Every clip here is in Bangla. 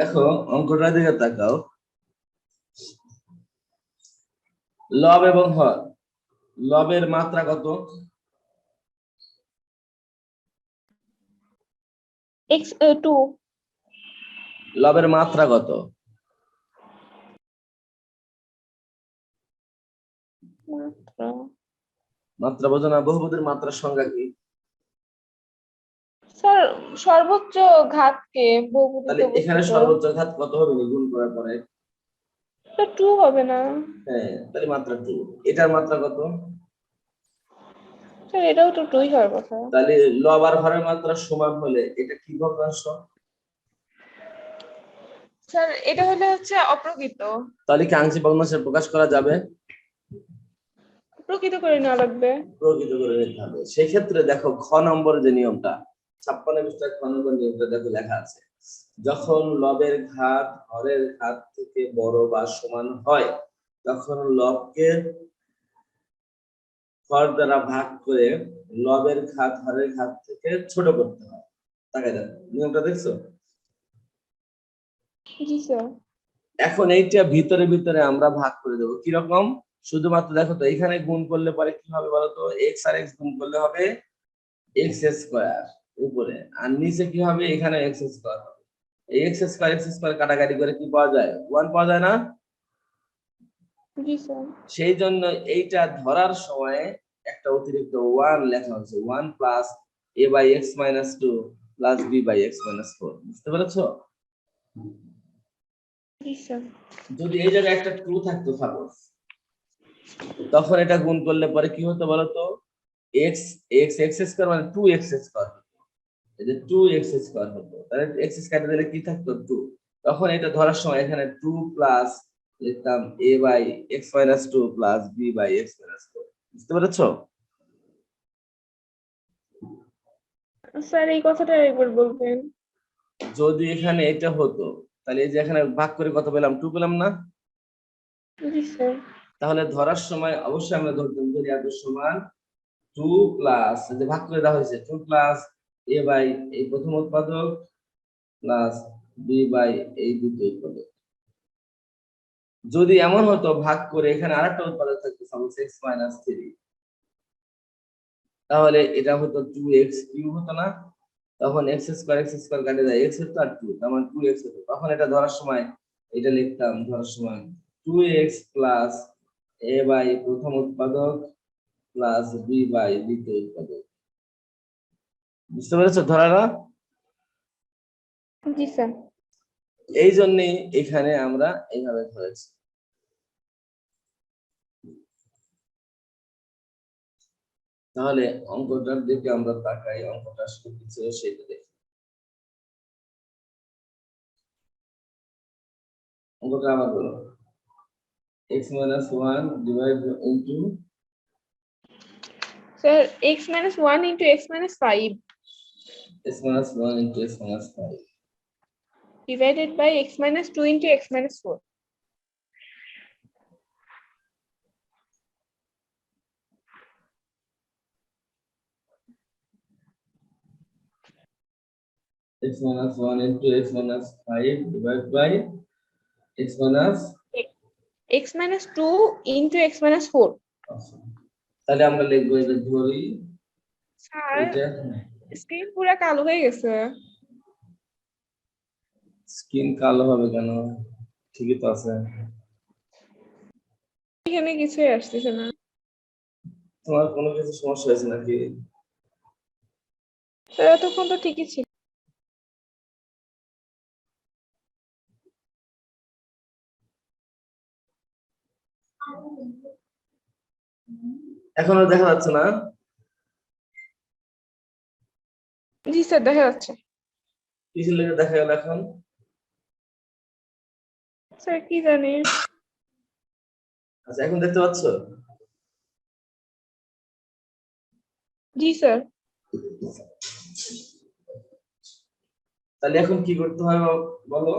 দেখো অঙ্কটার দিকে তাকাও, লব এবং হর, লবের মাত্রা কত? x2 লবের মাত্রা কত? মাত্রা মাত্রা বোঝো না? বহুপদীর মাত্রার সংজ্ঞা কি? স্যার সর্বোচ্চ ঘাতকে বহুপদীতে তাহলে এখানে অবস্থিত। সর্বোচ্চ ঘাত কত হবে গুণ করার পরে? 2 হবে না হ্যাঁ, তাহলে মাত্রা 2। এটার মাত্রা কত? স্যার? এটাও তো 2 হওয়ার কথা। তাহলে লব আর হরের মাত্রা সমান হলে এটা কি ভগ্নাংশ? স্যার এটা হলে হচ্ছে অপ্রকৃত। তাহলে কি আংশিক ভগ্নাংশে প্রকাশ করা যাবে? প্রকৃত করে নেওয়া লাগবে। প্রকৃত করে নিতে হবে। সেই ক্ষেত্রে দেখো খ নম্বর যে নিয়মটা, 56 পৃষ্ঠায় খ নম্বর নিয়মটা দেখো লেখা আছে, যখন লবের ঘাত হরের ঘাত থেকে বড় বা সমান হয় তখন লবকে হর দ্বারা ভাগ করে লবের ঘাত হরের ঘাত থেকে ছোট করতে হয়। তাকাই দেখো নিয়মটা দেখছো? জি স্যার। এখন এইটা ভিতরে ভিতরে আমরা ভাগ করে দেবো কিরকম? শুধুমাত্র দেখো তো, এখানে গুণ করলে পরে কি হবে বলতো? এক্স আর এক্স গুণ করলে হবে এক্স স্কোয়ার উপরে, আর নিচে কি হবে? এখানে এক্স স্কোয়ার হবে। এই এক্স স্কোয়ার কাটাকাটি করে কি পাওয়া যায়? 1 পাওয়া যায় না? জি স্যার। সেই জন্য এইটা ধরার সময় একটা অতিরিক্ত 1 লেখা হচ্ছে, 1 plus a by x minus 2 plus b by x minus 4। বুঝতে পেরেছো? জি স্যার। যদি এই জায়গায় একটা 2 থাকতো সাপোজ, তখন এটা গুণ করলে পরে কি হতো বলতো? এক্স এক্স এক্স স্কোয়ার মানে 2x স্কোয়ার, এই যে 2x স্কোয়ার হতো, তাহলে x কাটে দিলে কি থাকতো? 2। তখন এটা ধরার সময় এখানে 2 প্লাস লিখতাম a by x minus 2 plus b by x minus 4। বুঝতে পেরেছো? স্যার এই কথাটা একবার বলবেন। যদি এখানে এটা হতো তাহলে এই যে এখানে ভাগ করে কত পেলাম? 2 পেলাম না? জি স্যার। তাহলে ধরার সময় অবশ্যই আমরা ধরতাম যদি এত সমান 2 প্লাস, যে ভাগ করে দেওয়া হয়েছে 2 প্লাস a বাই এই প্রথম উৎপাদক প্লাস b বাই এই দ্বিতীয় উৎপাদক। যদি এমন হতো ভাগ করে এখানে আরেকটা উৎপাদক থাকতো সাপোজ x মাইনাস 3, তাহলে এটা হতো 2x কিউব হতো না? তখন x স্কয়ার কাটে যায়, x হতো আর 2, তার মানে 2x হতো। তখন এটা ধরার সময় এটা লিখতাম ধরার সময় 2x প্লাস a বাই প্রথম উৎপাদক প্লাস b বাই দ্বিতীয় উৎপাদক। বুঝতে পেরেছো ধরাটা? জি স্যার। এই জন্যই এখানে আমরা এইভাবে ধরেছি। তাহলে অঙ্কটার দিকে আমরা তাকাই, অঙ্কটা আসলে কি ছিল সেটা দেখি। অঙ্কটা আবার বলো, x minus 1 divided into sir x-1 into x-5 x minus 1 into x minus 5, divided by x-2 into x-4. x minus 1 into x minus 5 divided by x minus x-2 into x-4. তাহলে আমরা লিখবো এটা ধরি, স্যার এটা স্ক্রিন পুরো কালো হয়ে গেছে। স্কিন কালো হবে কেন? ঠিকই তো আছে। এখানে কিছুই আসতেছে না। তোমার কোনো কিছু সমস্যা হয়েছে নাকি? স্যার এতক্ষণ তো ঠিকই ছিল। এখনো দেখা যাচ্ছে না? জি স্যার দেখা যাচ্ছে। কিছু লেগে দেখা গেল এখন? স্যার কি জানি। আচ্ছা এখন দেখতে পাচ্ছ? জি স্যার। তাহলে এখন কি করতে হবে বলো?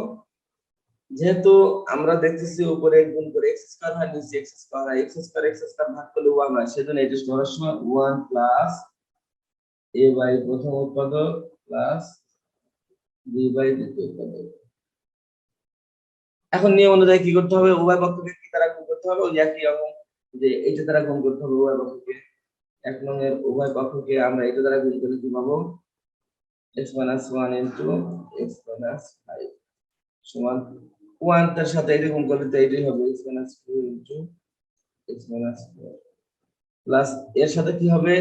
যেহেতু আমরা দেখতেছি উপরে গুণ করে x স্কয়ার হয়, নিচে x স্কয়ার হয়, x স্কয়ার ভাগ করলে 1 হয়, সেজন্য এটা ধরার সময় 1 প্লাস a বাই প্রথম উৎপাদক প্লাস b বাই দ্বিতীয় উৎপাদক। এখন নিয়ম অনুযায়ী কি করতে হবে, উভয় পক্ষকে কি দ্বারা গুণ করতে হবে, ওই একই রকম যে এইটা দ্বারা গুণ করতে হবে উভয় পক্ষকে। 1 নং এর উভয় পক্ষকে আমরা এটা দ্বারা গুণ করে কি পাবো, x - 1 ইনটু x - 5 সমান 1 এর সাথে এটা গুণ করলে তো এটাই হবে x - 2 ইনটু x - 4 প্লাস এর সাথে কি হবে,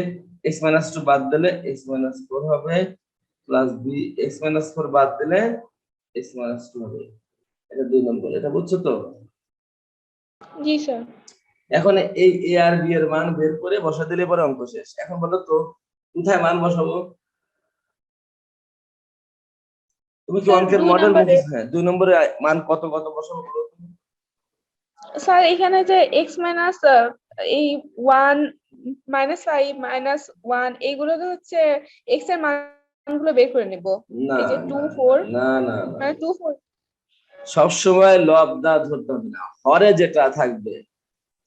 x - 2 বাদ দিলে x - 4 হবে প্লাস b x - 4 বাদ দিলে x - 2 হবে। এটা 2 নম্বর, এটা বুঝছো তো? জি স্যার। এখন এই a আর b এর মান বের করে বসা দিলে পরে অঙ্ক শেষ। এখন বলো তো কোথায় মান বসাবো? তুমি কি স্যার অঙ্কের 2 মডেল নম্বরে মুখস্থ? হ্যাঁ, 2 নম্বরে মান কত কত বসাবো বলো তো? স্যার এখানে যে এক্স মাইনাস এই 1 -5 -1 এইগুলো তো হচ্ছে এক্স এর মানগুলো বের করে নেব। না এই যে 2 না 4 না না না, মানে 2 4 সবসময় লব ধরতে হবে না, হরে যেটা থাকবে,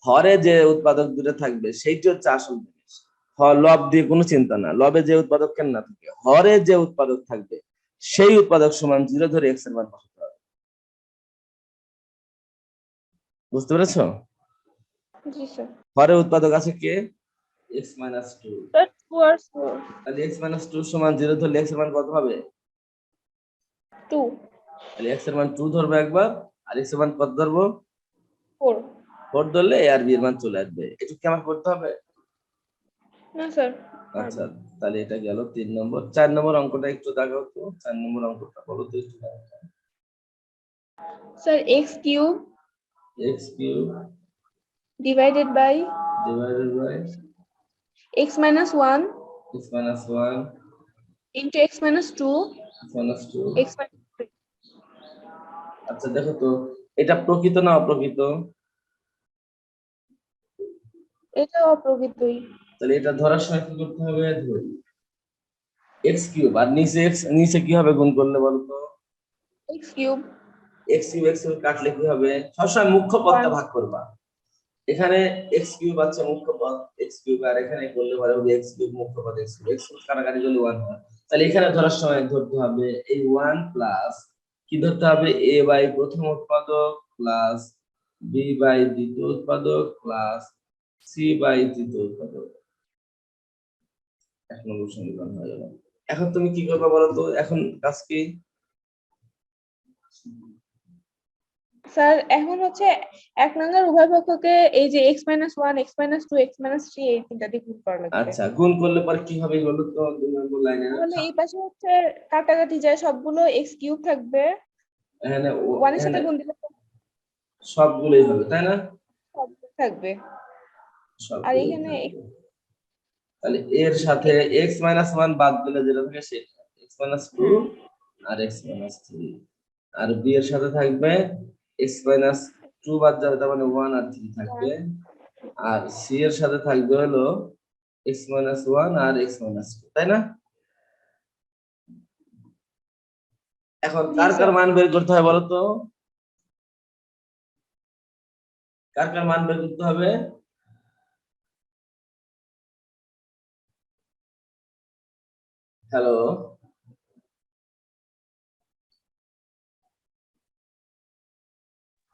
হরে যে উৎপাদক দুটো থাকবে সেইটা হচ্ছে আসল জিনিস। লব দিয়ে কোনো চিন্তা না, লবে যে উৎপাদক কেন না থাকে, হরে যে উৎপাদক থাকবে সেই উৎপাদক সমান 0 ধরে এক্স এর মান বসাতে হবে। বুঝতে পেরেছো? জি স্যার। হরে উৎপাদক আছে কে, x - 2, স্যার 2 আর 4 তাহলে x - 2 সমান 0 ধরলে x এর মান কত হবে? 2 তাহলে x এর মান 2 ধরবো একবার, আর x এর মান কত ধরবো? 4 4 ধরলে a আর b এর মান চলে আসবে। এটা কি আমার করতে হবে? না স্যার। আচ্ছা, তাহলে এটা গেল 3 নম্বর। 4 নম্বর অঙ্কটা একটু দেখাও তো, 4 নম্বর অঙ্কটা বলো তো একটু দেখাও। Sir x cube x cube divided by divided by x minus 1 x minus 1 into x minus 2 x minus 2। x minus 3। আচ্ছা দেখো তো, এটা প্রকৃত না অপ্রকৃত? এটা অপ্রকৃতই। তাহলে এটা ধরার সময় কি করতে হবে, ধরি x কিউব আর নিচে x, নিচে কি হবে গুণ করলে বলো তো? x কিউব x কিউব কাটলে কি হবে, সবসময় মুখ্য পদটা 1 ভাগ করবা। এখানে x কিউব আছে মুখ্য পদ x কিউব, আর এখানে করলে পরে হবে x কিউব মুখ্য পদ x কিউব, x কিউব কাটাকাটি করলে 1 হয়। তাহলে এখানে ধরার সময় ধরতে হবে এই 1 প্লাস কি ধরতে হবে, a বাই প্রথম উৎপাদক প্লাস b বাই দ্বিতীয় উৎপাদক প্লাস c বাই তৃতীয় উৎপাদক। 1 নম্বর সমীকরণ হয়ে গেল। এখন তুমি কি করবে বলো তো, এখন কাজ কি? স্যার এখন হচ্ছে 1 নং এর উভয় পক্ষকে এই যে x minus 1 x minus 2 x minus 3 এই তিনটা দিয়ে গুণ করা লাগবে। আচ্ছা, গুণ করলে পরে কি হবে বলো তো 2 নম্বর লাইনে? তাহলে এই পাশে হচ্ছে কাটাকাটি যায়, সবগুলো x কিউব থাকবে, এখানে 1 এর সাথে এখানে গুণ দিলে সবগুলোই হবে তাই না? সবগুলো থাকবে। আর সবগুলোই এখানে থাকবে। তাহলে এর সাথে x minus 1 বাদ দিলে যেটা থাকে সেটা x minus 2 আর x minus 3, আর b এর সাথে থাকবে x minus 2 বাদ যাবে, তার মানে 1 আর 3 থাকবে, আর c এর সাথে থাকবে হলো x minus 1 আর x minus 2, তাই না? এখন জি কার কার স্যার। মান বের করতে হয় বলো তো, কার কার মান বের করতে হবে? Hello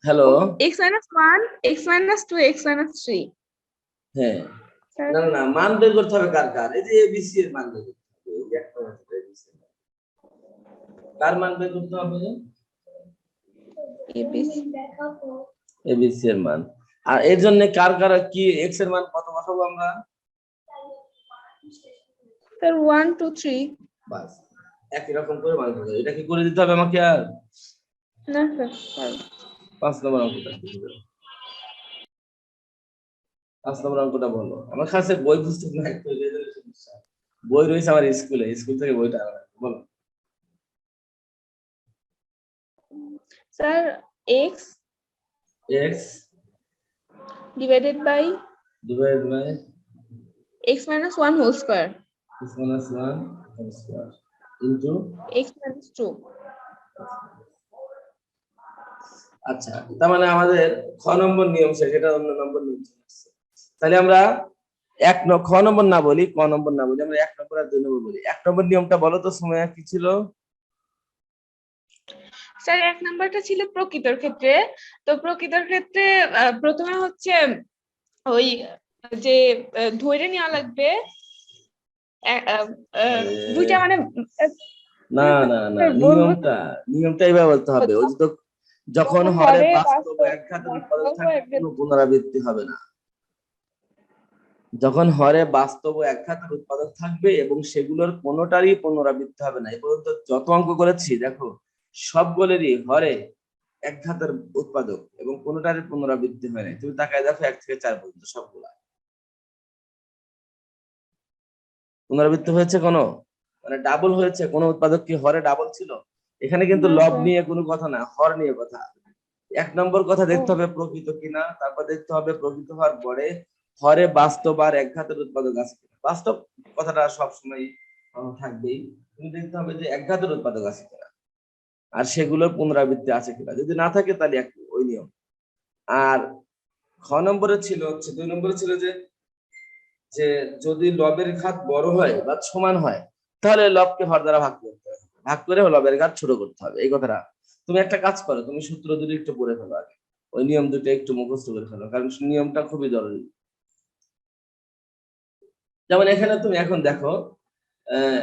hello, x minus 1 x minus 2 x minus 3 হ্যাঁ, স্যার। না না না, মান বের করতে হবে কার কার, এই যে এবিসি এর মান বের করতে হবে, এই যে একটা আছে ABC এর মান। কার মান বের করতে হবে? এবিসি এর মান। আর এর জন্য কার কার কি এক্স এর মান কত বসাবো আমরা? স্যার 1 2 3। বাস, একই রকম করে মান করতে হবে। এটা কি করে দিতে হবে আমাকে আর? না স্যার। 5 নম্বর অঙ্কটা কি হবে? 5 নম্বর অঙ্কটা বলো। আমার কাছে বই পুস্তক নাই তো, এই জন্য সমস্যা। বই রয়েছে আমার স্কুলে, স্কুল থেকে বইটা আনা লাগবে। বলো। Sir x x divided by divide by x minus 1 whole square x minus 1 whole square into. x minus 2। আচ্ছা, তার মানে আমাদের খ নম্বর নিয়ম শেষ, এটা অন্য নম্বর নিয়ম চলে আসছে। তাহলে আমরা খ নম্বর না বলি, ক নম্বর না বলি, আমরা 1 নম্বর আর 2 নম্বর বলি। 1 নম্বর নিয়মটা বলো তো সুমাইয়া কি ছিল? স্যার 1 নাম্বারটা ছিল প্রকৃতর ক্ষেত্রে। তো প্রকৃতর ক্ষেত্রে প্রথমে হচ্ছে ওই যে ধরে নেওয়া লাগবে দুইটা মানে না না না, স্যার বলবো তো। নিয়মটা এইভাবে বলতে হবে। ওই যে তো যখন যখন হরে হরে বাস্তব ও বাস্তব একঘাতের উৎপাদক বাস্তব থাকবে কোনো পুনরাবৃত্তি হবে না। যখন হরে বাস্তব ও একঘাতের উৎপাদক থাকবে এবং সেগুলোর কোনোটারই পুনরাবৃত্তি হবে না। এই পর্যন্ত যত অঙ্ক করেছি দেখো সবগুলোরই হরে একঘাতের উৎপাদক এবং কোনোটারই পুনরাবৃত্তি হয় না। তুমি তাকায় দেখো 1 থেকে 4 পর্যন্ত সবগুলা পুনরাবৃত্তি হয়েছে কোনো, মানে ডাবল হয়েছে কোনো উৎপাদক কি হরে ডাবল ছিল? এখানে কিন্তু না লব স্যার। নিয়ে কোনো কথা না, হর নিয়ে কথা। 1 নম্বর কথা ও দেখতে হবে প্রকৃত কিনা, তারপর দেখতে হবে প্রকৃত হওয়ার পরে হরে বাস্তব আর একঘাতের উৎপাদক আছে কিনা। বাস্তব কথাটা সবসময় থাকবেই। তুমি দেখতে হবে যে একঘাতের উৎপাদক আছে কিনা আর সেগুলোর পুনরাবৃত্তি আছে কিনা। যদি না থাকে তাহলে ওই নিয়ম। আর খ নম্বরে ছিল হচ্ছে 2 নম্বরে ছিল যে যে যদি লবের ঘাত বড় হয় বা সমান হয় তাহলে লবকে হর দ্বারা ভাগ করতে হবে, ভাগ করে লবের ঘাত ছোট করতে হবে। এই কথাটা তুমি একটা কাজ করো, তুমি সূত্র দুটো একটু পড়ে ফেলো আগে, ওই নিয়ম দুটো একটু মুখস্থ করে ফেলো, কারণ নিয়মটা খুবই জরুরি। যেমন এখানে তুমি এখন দেখো আহ,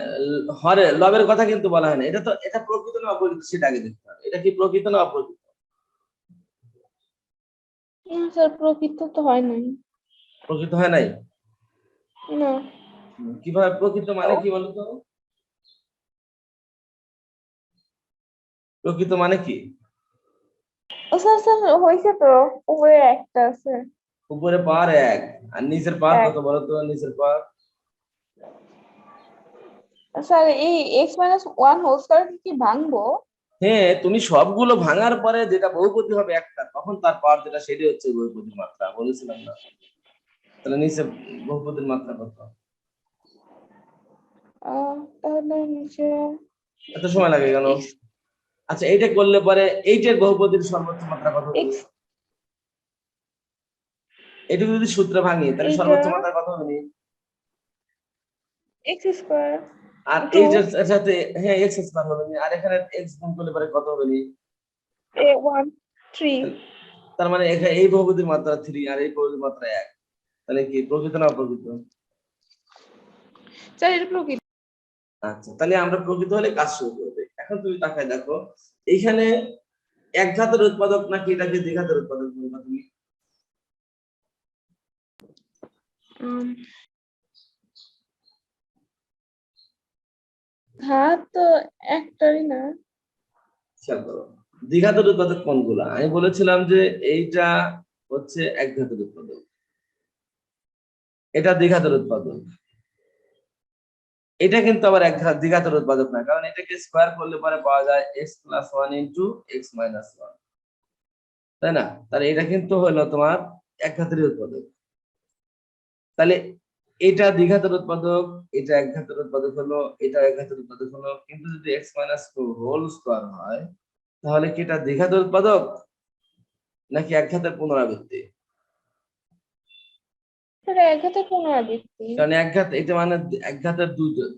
হরে লবের কথা কিন্তু বলা হয় না, এটা তো এটা প্রকৃত না অপ্রকৃত সেটা আগে দেখতে হবে। এটা কি প্রকৃত না অপ্রকৃত? না স্যার, প্রকৃত তো হয় নাই। প্রকৃত হয় নাই। না। কিভাবে প্রকৃত মানে কি বলতো? প্রকৃত মানে কি? ও স্যার স্যার হয়েছে তো, উপরে একটা আছে। উপরে পাওয়ার 1 আর নিচের পাওয়ার এক। কত বলতো? নিচের পাওয়ার স্যার এই x-1 হোল স্কয়ার কি ভাঙবো? হ্যাঁ, তুমি সবগুলো ভাঙার পরে যেটা বহুপদী হবে একটা, তখন তার পাওয়ার যেটা সেটাই হচ্ছে বহুপদীর মাত্রা, বলেছিলাম না? তাহলে নিচে বহুপদীর মাত্রা কত? তাহলে নিচে এত সময় লাগে কেন? x আচ্ছা, এইটা করলে পরে এইটার বহুপদীর সর্বোচ্চ মাত্রা কত হবে? x এটুকু যদি সূত্র ভাঙি তাহলে এইটা সর্বোচ্চ মাত্রা কত হবে? x স্কয়ার আর 2 এইটার সাথে হ্যাঁ এক্স স্কয়ার হবে নি, আর এখানে এক্স গুণ করলে পরে কত হবে নি? a1 3। তার মানে এখানে এই বহুপদীর মাত্রা 3 আর এই বহুপদীর মাত্রা 1। তাহলে কি প্রকৃত না অপ্রকৃত? স্যার এটা প্রকৃত। আচ্ছা, তাহলে আমরা প্রকৃত হলে কাজ শুরু করবে। এখন তুমি তাকায় দেখো এইখানে এক ঘাতের উৎপাদক নাকি এটাকে দ্বিঘাতের উৎপাদক বলবা তুমি? ঘাত তো একটারই না। খেয়াল করো দ্বিঘাতের উৎপাদক কোনগুলা। আমি বলেছিলাম যে এইটা হচ্ছে এক ঘাতের উৎপাদক, এটা দ্বিঘাতের উৎপাদক, এটা কিন্তু আবার দ্বিঘাতের উৎপাদক না, কারণ এটাকে স্কোয়ার করলে পরে পাওয়া যায় x+1 ইন্টু x-1, তাই না? তাহলে এটা কিন্তু হলো তোমার এক ঘাতের উৎপাদক। তাহলে এটা দ্বিঘাতের উৎপাদক, এটা এক ঘাতের উৎপাদক হলো, এটা এক ঘাতের উৎপাদক হলো, কিন্তু যদি x-2 হোল স্কয়ার হয় তাহলে কি এটা দ্বিঘাতের উৎপাদক নাকি এক ঘাতের পুনরাবৃত্তি? স্যার এক ঘাতের পুনরাবৃত্তি। কারণ এক ঘাত এটা মানে এক ঘাতের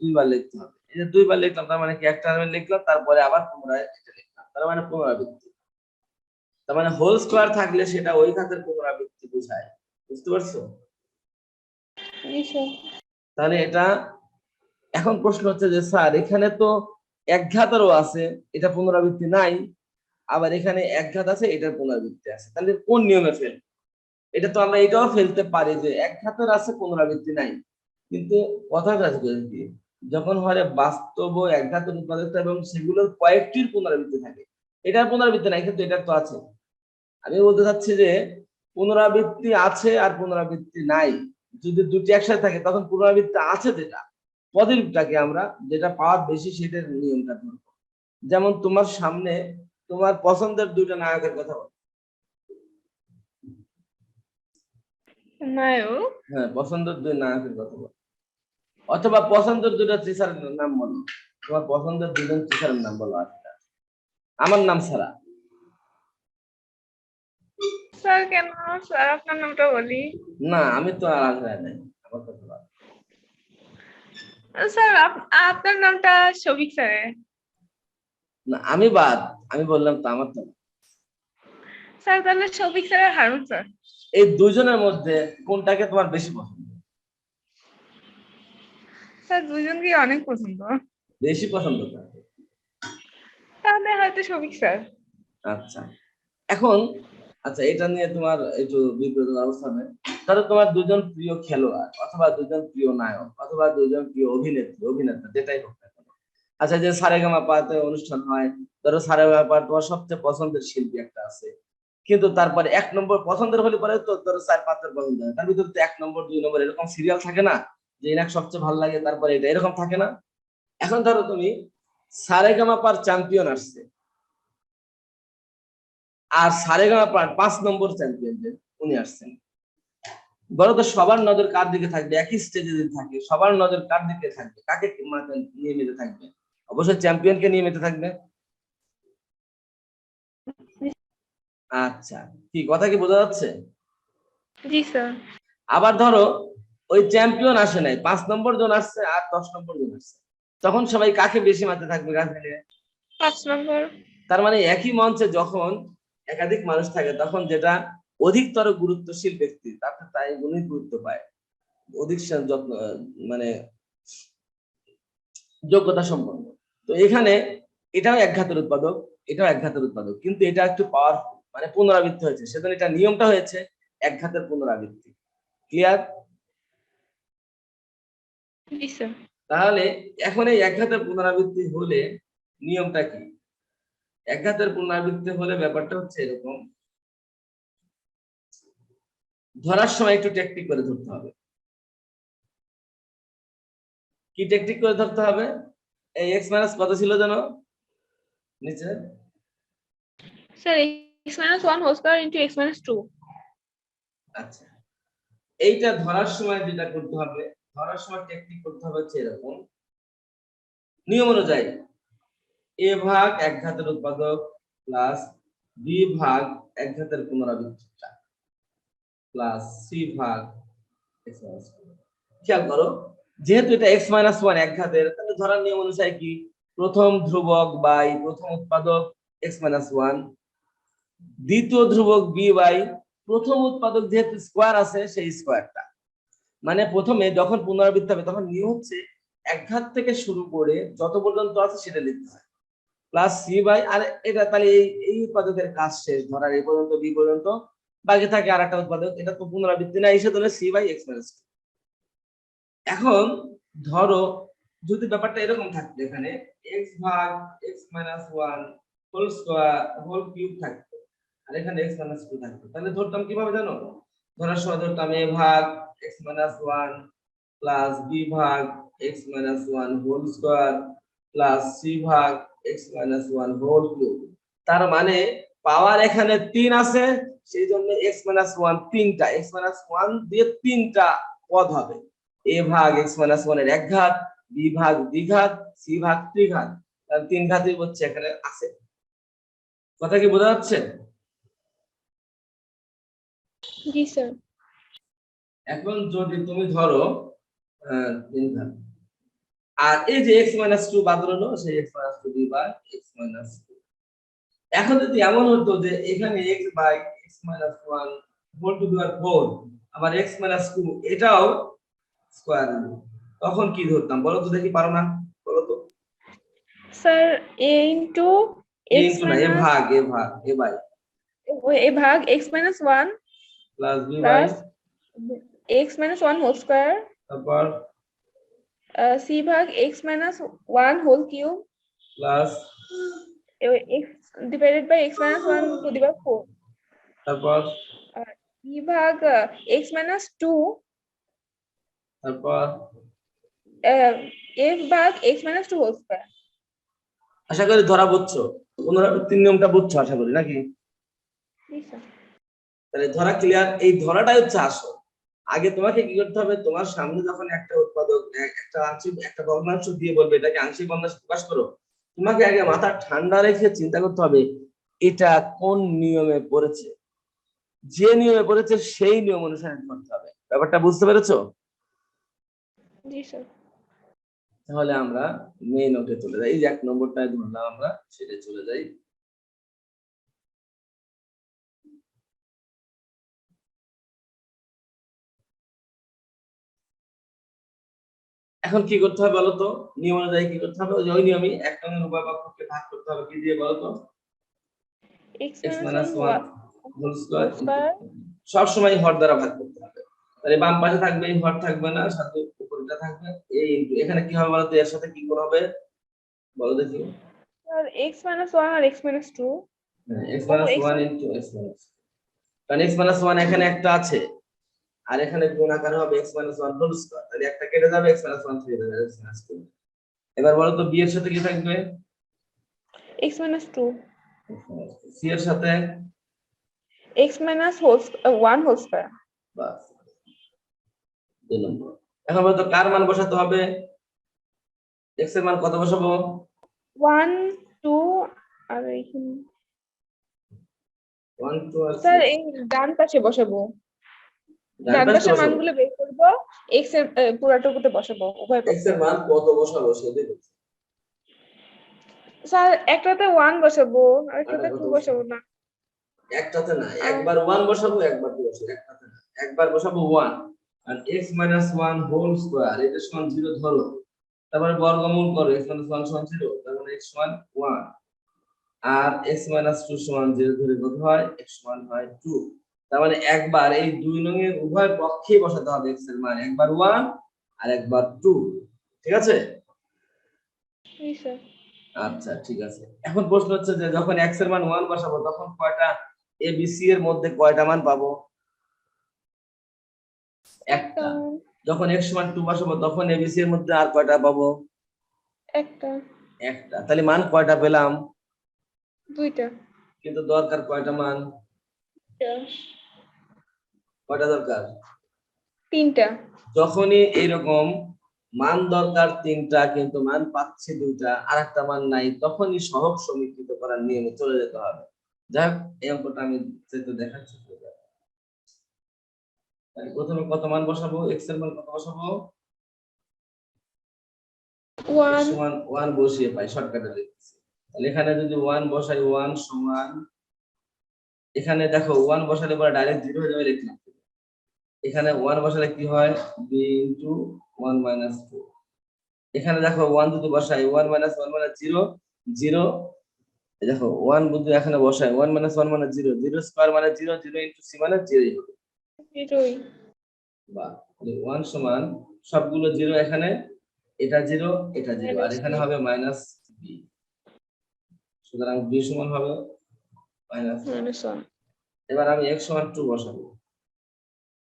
দুইবার লিখতে হবে। এই যে দুইবার লিখলাম তার মানে কি এক টার্মে লিখলাম তারপরে আবার পুনরায় এটা লিখলাম, তার মানে পুনরাবৃত্তি। তার মানে হোল স্কয়ার থাকলে সেটা ওই ঘাতের পুনরাবৃত্তি বোঝায়। বুঝতে পারছো? জি স্যার। তাহলে এটা এখন প্রশ্ন হচ্ছে যে স্যার এখানে তো এক ঘাতেরও আছে, এটা পুনরাবৃত্তি নাই, আবার এখানে এক ঘাত আছে এটার পুনরাবৃত্তি আছে, তাহলে কোন নিয়মে ফেল? এটা তো আমরা এটাও ফেলতে পারি যে এক ঘাতের আছে পুনরাবৃত্তি নাই, কিন্তু কথাটা আছে কি যখন হয় বাস্তব ও এক ঘাতের উৎপাদক এবং সেগুলোর কয়েকটির পুনরাবৃত্তি থাকে, এটার পুনরাবৃত্তি নাই কিন্তু এটার তো আছে। আমি বলতে চাচ্ছি যে পুনরাবৃত্তি আছে আর পুনরাবৃত্তি নাই যদি দুটি একসাথে থাকে তখন পুনরাবৃত্তি আছে যেটা পজিটিভটাকে আমরা যেটা পাওয়ার বেশি সেটার নিয়মটা ধরবো। যেমন তোমার সামনে তোমার পছন্দের দুইটা নায়কের কথা বলো। নায়ক। হ্যাঁ, পছন্দের দুই নায়কের কথা বলো, অথবা পছন্দের দুটো টিচারের নাম বলো। তোমার পছন্দের দুজন টিচারের নাম বলো আজকে, আমার নাম ছাড়া। স্যার কেন? স্যার আপনার নামটা বলি। না, আমি তো আর আগ্রহ নাই, আমার কথা বলো। স্যার আপনার নামটা শফিক স্যার। না, আমি বাদ, আমি বললাম তো আমার তো না। স্যার তাহলে শফিক স্যার আর হারুন স্যার। এই দুজনের মধ্যে কোনটাকে তোমার বেশি পছন্দ? স্যার দুজনকে অনেক পছন্দ। বেশি পছন্দ কাকে? তাহলে হয়তো শফিক স্যার। আচ্ছা এখন, আচ্ছা এটা নিয়ে তোমার একটু বিব্রত অবস্থা হবে। ধরো তোমার দুজন প্রিয় খেলোয়াড় অথবা দুজন প্রিয় নায়ক অথবা দুজন প্রিয় অভিনেত্রী অভিনেতা যেটাই হোক না কেন। আচ্ছা যে সারেগামাপাতে অনুষ্ঠান হয়, ধরো সারেগামাপা তোমার সবচেয়ে পছন্দের শিল্পী একটা আছে, কিন্তু তারপরে 1 নম্বর পছন্দের হলে পরে তো ধরো 4-5 পছন্দ হয়, তার ভিতরে তো 1 নম্বর 2 নম্বর এরকম সিরিয়াল থাকে না, যে এনাকে সবচেয়ে ভালো লাগে তারপরে এটা এরকম থাকে না। এখন ধরো তুমি সারেগামাপার চ্যাম্পিয়ন আসছে, আর সারেগামাপার 5 নম্বর চ্যাম্পিয়ন যে উনি আসছেন, বলো তো সবার নজর কার দিকে থাকবে? একই স্টেজে যদি থাকে সবার নজর কার দিকে থাকবে? কাকে মানে নিয়মিত থাকবে? অবশ্যই চ্যাম্পিয়নকে নিয়মিত থাকবে। আচ্ছা, কি কথা কি বোঝা যাচ্ছে? জি স্যার। আবার ধরো ওই চ্যাম্পিয়ন আসে নাই, 5 নম্বর জন আসছে আর 10 নম্বর জন আসছে, তখন সবাই কাকে বেশি মাঠে থাকবে? কাকে নিয়ে? 5 নম্বর। তার মানে একই মঞ্চে যখন একাধিক মানুষ থাকে তখন যেটা অধিকতর গুরুত্বশীল ব্যক্তি তাতে তাই উনি গুরুত্ব পায়, অধিক যত্ন মানে যোগ্যতা সম্পন্ন। তো এখানে এটাও এক ঘাতের উৎপাদক, এটাও এক ঘাতের উৎপাদক, কিন্তু এটা একটু পাওয়ারফুল, মানে পুনরাবৃত্তি হয়েছে, সেজন্য এটা নিয়মটা হয়েছে এক ঘাতের পুনরাবৃত্তি। ক্লিয়ার? জি স্যার। তাহলে এখন এই এক ঘাতের পুনরাবৃত্তি হলে নিয়মটা কি? এক ঘাতের পুনরাবৃত্তি হলে ব্যাপারটা হচ্ছে এরকম, ধরার সময় একটু টেকনিক করে ধরতে হবে। কি টেকনিক করে ধরতে হবে? এই এক্স মাইনাস কত ছিল জানো নিচে? Sir x-1 whole square into x-2। আচ্ছা, এইটা ধরার সময় যেটা করতে হবে, ধরার সময় টেকনিক করতে হবে হচ্ছে এরকম, নিয়ম অনুযায়ী এ ভাগ এক ঘাতের উৎপাদক প্লাস বি ভাগ এক ঘাতের পুনরাবৃত্তিটা প্লাস সি ভাগ এক্স মাইনাস। খেয়াল করো, যেহেতু এটা এক্স মাইনাস ওয়ান এক ঘাতের, তাহলে ধরার নিয়ম অনুসারে কি, প্রথম ধ্রুবক বাই প্রথম উৎপাদক এক্স মাইনাস ওয়ান, দ্বিতীয় ধ্রুবক বি বাই প্রথম উৎপাদক যেহেতু স্কোয়ার আছে সেই স্কোয়ারটা। মানে প্রথমে যখন পুনরাবৃত্তি হবে তখন নিয়ম হচ্ছে এক ঘাত থেকে শুরু করে যত পর্যন্ত আছে সেটা লিখতে হয়, প্লাস সি বাই, আর এটা তাহলে এই উৎপাদকের কাজ শেষ, ধরার এই পর্যন্ত বি পর্যন্ত, বাকি থাকে আর একটা উৎপাদক, এটা তো পুনরাবৃত্তি না, এসে ধরে সি বাই এক্স মাইনাস। এখন ধরো যদি ব্যাপারটা এরকম থাকতো, এখানে এক্স ভাগ x minus one whole square whole cube থাকতো, আর এখানে এক্স মাইনাস টু থাকতো, তাহলে ধরতাম কিভাবে জানো? ধরার সময় ধরতাম এ ভাগ x minus one plus B ভাগ x minus one whole square plus C ভাগ x minus one whole cube. তার মানে পাওয়ার এখানে 3 আছে, সেই জন্য এক্স মাইনাস ওয়ান তিনটা, এক্স মাইনাস ওয়ান দিয়ে তিনটা পদ হবে। এ ভাগ এক্স মাইনাস ওয়ান এর এক ঘাত, বি ভাগ দ্বিঘাত, সি ভাগ ত্রিঘাত, তাহলে 3 ঘাতই হচ্ছে এখানে আছে। কথা কি বোঝা যাচ্ছে? জি স্যার। এখন যদি তুমি ধরো 3 ঘাত, আর এই যে এক্স মাইনাস টু বাদ হলো, সেই এক্স মাইনাস টু দুইবার এক্স মাইনাস টু। এখন যদি এমন হতো যে এখানে x by x minus one whole two দেওয়ার ফোর, আবার এক্স মাইনাস টু এটাও স্কোয়ার রুট, তখন কি ধরতাম বলো তো দেখি, পারো না? বলো তো। Sir a into a x into না, এ মাইনাস ভাগ এ ভাগ এ বাই a ভাগ x-1 plus b by, plus x-1 whole square তারপর c ভাগ x-1 whole cube plus, x divided by x-1 to the power 4 তারপর আর e ভাগ x-2 তারপর f ভাগ x-2 হোল স্কয়ার। আশা করি ধরা বুঝছো, পুনরাবৃত্তির নিয়মটা বুঝছো আশা করি নাকি? জি স্যার। তাহলে ধরা ক্লিয়ার, এই ধরাটাই হচ্ছে আসল। আগে তোমাকে কি করতে হবে, তোমার সামনে যখন একটা উৎপাদক একটা আংশিক একটা ভগ্নাংশ দিয়ে বলবে এটাকে আংশিক ভগ্নাংশ প্রকাশ করো, তোমাকে আগে মাথা ঠান্ডা রেখে চিন্তা করতে হবে এটা কোন নিয়মে পড়েছে, যে নিয়মে পড়েছে সেই নিয়ম অনুসারে করতে হবে। ব্যাপারটা বুঝতে পেরেছো? জি স্যার। তাহলে আমরা মেইন নোটে চলে যাই, এই যে 1 নম্বরটায় ধরলাম আমরা, সেটা চলে যাই। এখন কি করতে হবে বলতো, নিয়ম অনুযায়ী কি করতে হবে, ওই নিয়মই এক নং উভয় পক্ষকে ভাগ করতে হবে কি দিয়ে বলতো, x x minus - 1 whole square whole square সব সময় হর দ্বারা ভাগ করতে হবে। তাহলে বাম পাশে থাকবে এই হর থাকবে না, সাথে উপরেটা থাকবে এই ইনটু এখানে কি হবে বলতো, এর সাথে কি গুণ হবে বলো দেখি, আর x minus 1 আর x minus 2 x ও - x 1 ইনটু x কারণ x - 1 এখানে একটা আছে আর এখানে গুণ আকারে হবে x - 1 হোল স্কয়ার, তাহলে একটা কেটে যাবে, x - 1 থেকে যাবে x - 2। এবার বলো তো b এর সাথে কি থাকবে, x minus 2 c এর সাথে x minus 1 whole square বাস 2 নম্বর। এখন বলো তো কার মান বসাতে হবে, x এর মান কত বসাবো, 1 2 আর এখানে 1 2 আর স্যার 6 এই ডান পাশে বসাবো, ডান ডান পাশে পাশের বসাবো, মানগুলো বের করব, x এর পুরাটুকুতে বসাবো উভয় x পক্ষে। এর মান কত বসাবো সেটাই বলছি। স্যার একটাতে 1 বসাবো আর আটা একটাতে কত 2 বসাবো, বসাবো না। একটাতে না, আর একবার 1 বসাবো একবার 2 বসাবো, একটাতে না, একবার বসাবো 1 আর x - 1 হোল স্কয়ার এটা সমান 0 ধরো, তারপরে বর্গমূল করো, x - 1 সমান 0, তার মানে x সমান 1 আর x - 2 সমান 0 ধরে কত হয়, x সমান হয় 2। তার মানে একবার এই দুই নং এর উভয় পক্ষেই বসাতে হবে x এর মান, একবার 1 আর একবার 2, ঠিক আছে। এই স্যার আচ্ছা ঠিক আছে, এখন প্রশ্ন হচ্ছে যে যখন x এর মান 1 বসাবো তখন কয়টা a b c এর মধ্যে কয়টা মান পাবো, একটা একটা। যখন x সমান 2 বসাবো তখন a b c এর মধ্যে আর কয়টা পাবো, একটা একটা। তাহলে মান কয়টা পেলাম, দুইটা কিন্তু দরকার কয়টা মান, কয়টা দরকার, তিনটা যখনই এইরকম মান দরকার তিনটা কিন্তু মান পাচ্ছি দুইটা আর একটা মান নাই, তখনই সহগ সমীকৃত করার নিয়মে চলে যেতে হবে। যাই হোক এই অঙ্কটা আমি যেহেতু দেখাচ্ছি, তাহলে প্রথমে কত মান বসাবো, x এর মান কত বসাবো, x 1 সমান 1 বসিয়ে পাই, শর্টকাটে লিখছি। তাহলে এখানে যদি 1 বসাই 1 সমান, এখানে দেখো 1 বসালে পরে ডাইরেক্ট 0 হয়ে যাবে, লিখলাম। এখানে 1 বসালে কি হয় b * 1 - 2। এখানে দেখো 1 যদি বসাই 1 - 1 মানে 0 0, এই দেখো 1 যদি এখানে বসাই 1 - 1 মানে 0 0 স্কয়ার মানে 0 0 * c মানে 0 হবে, এটাই বা 1 সমান সবগুলো 0 এখানে, এটা 0 এটা 0 আর minus এখানে b হবে -b, সুতরাং b সমান হবে -1। minus 1 এবার আমি x সমান 2 বসাবো,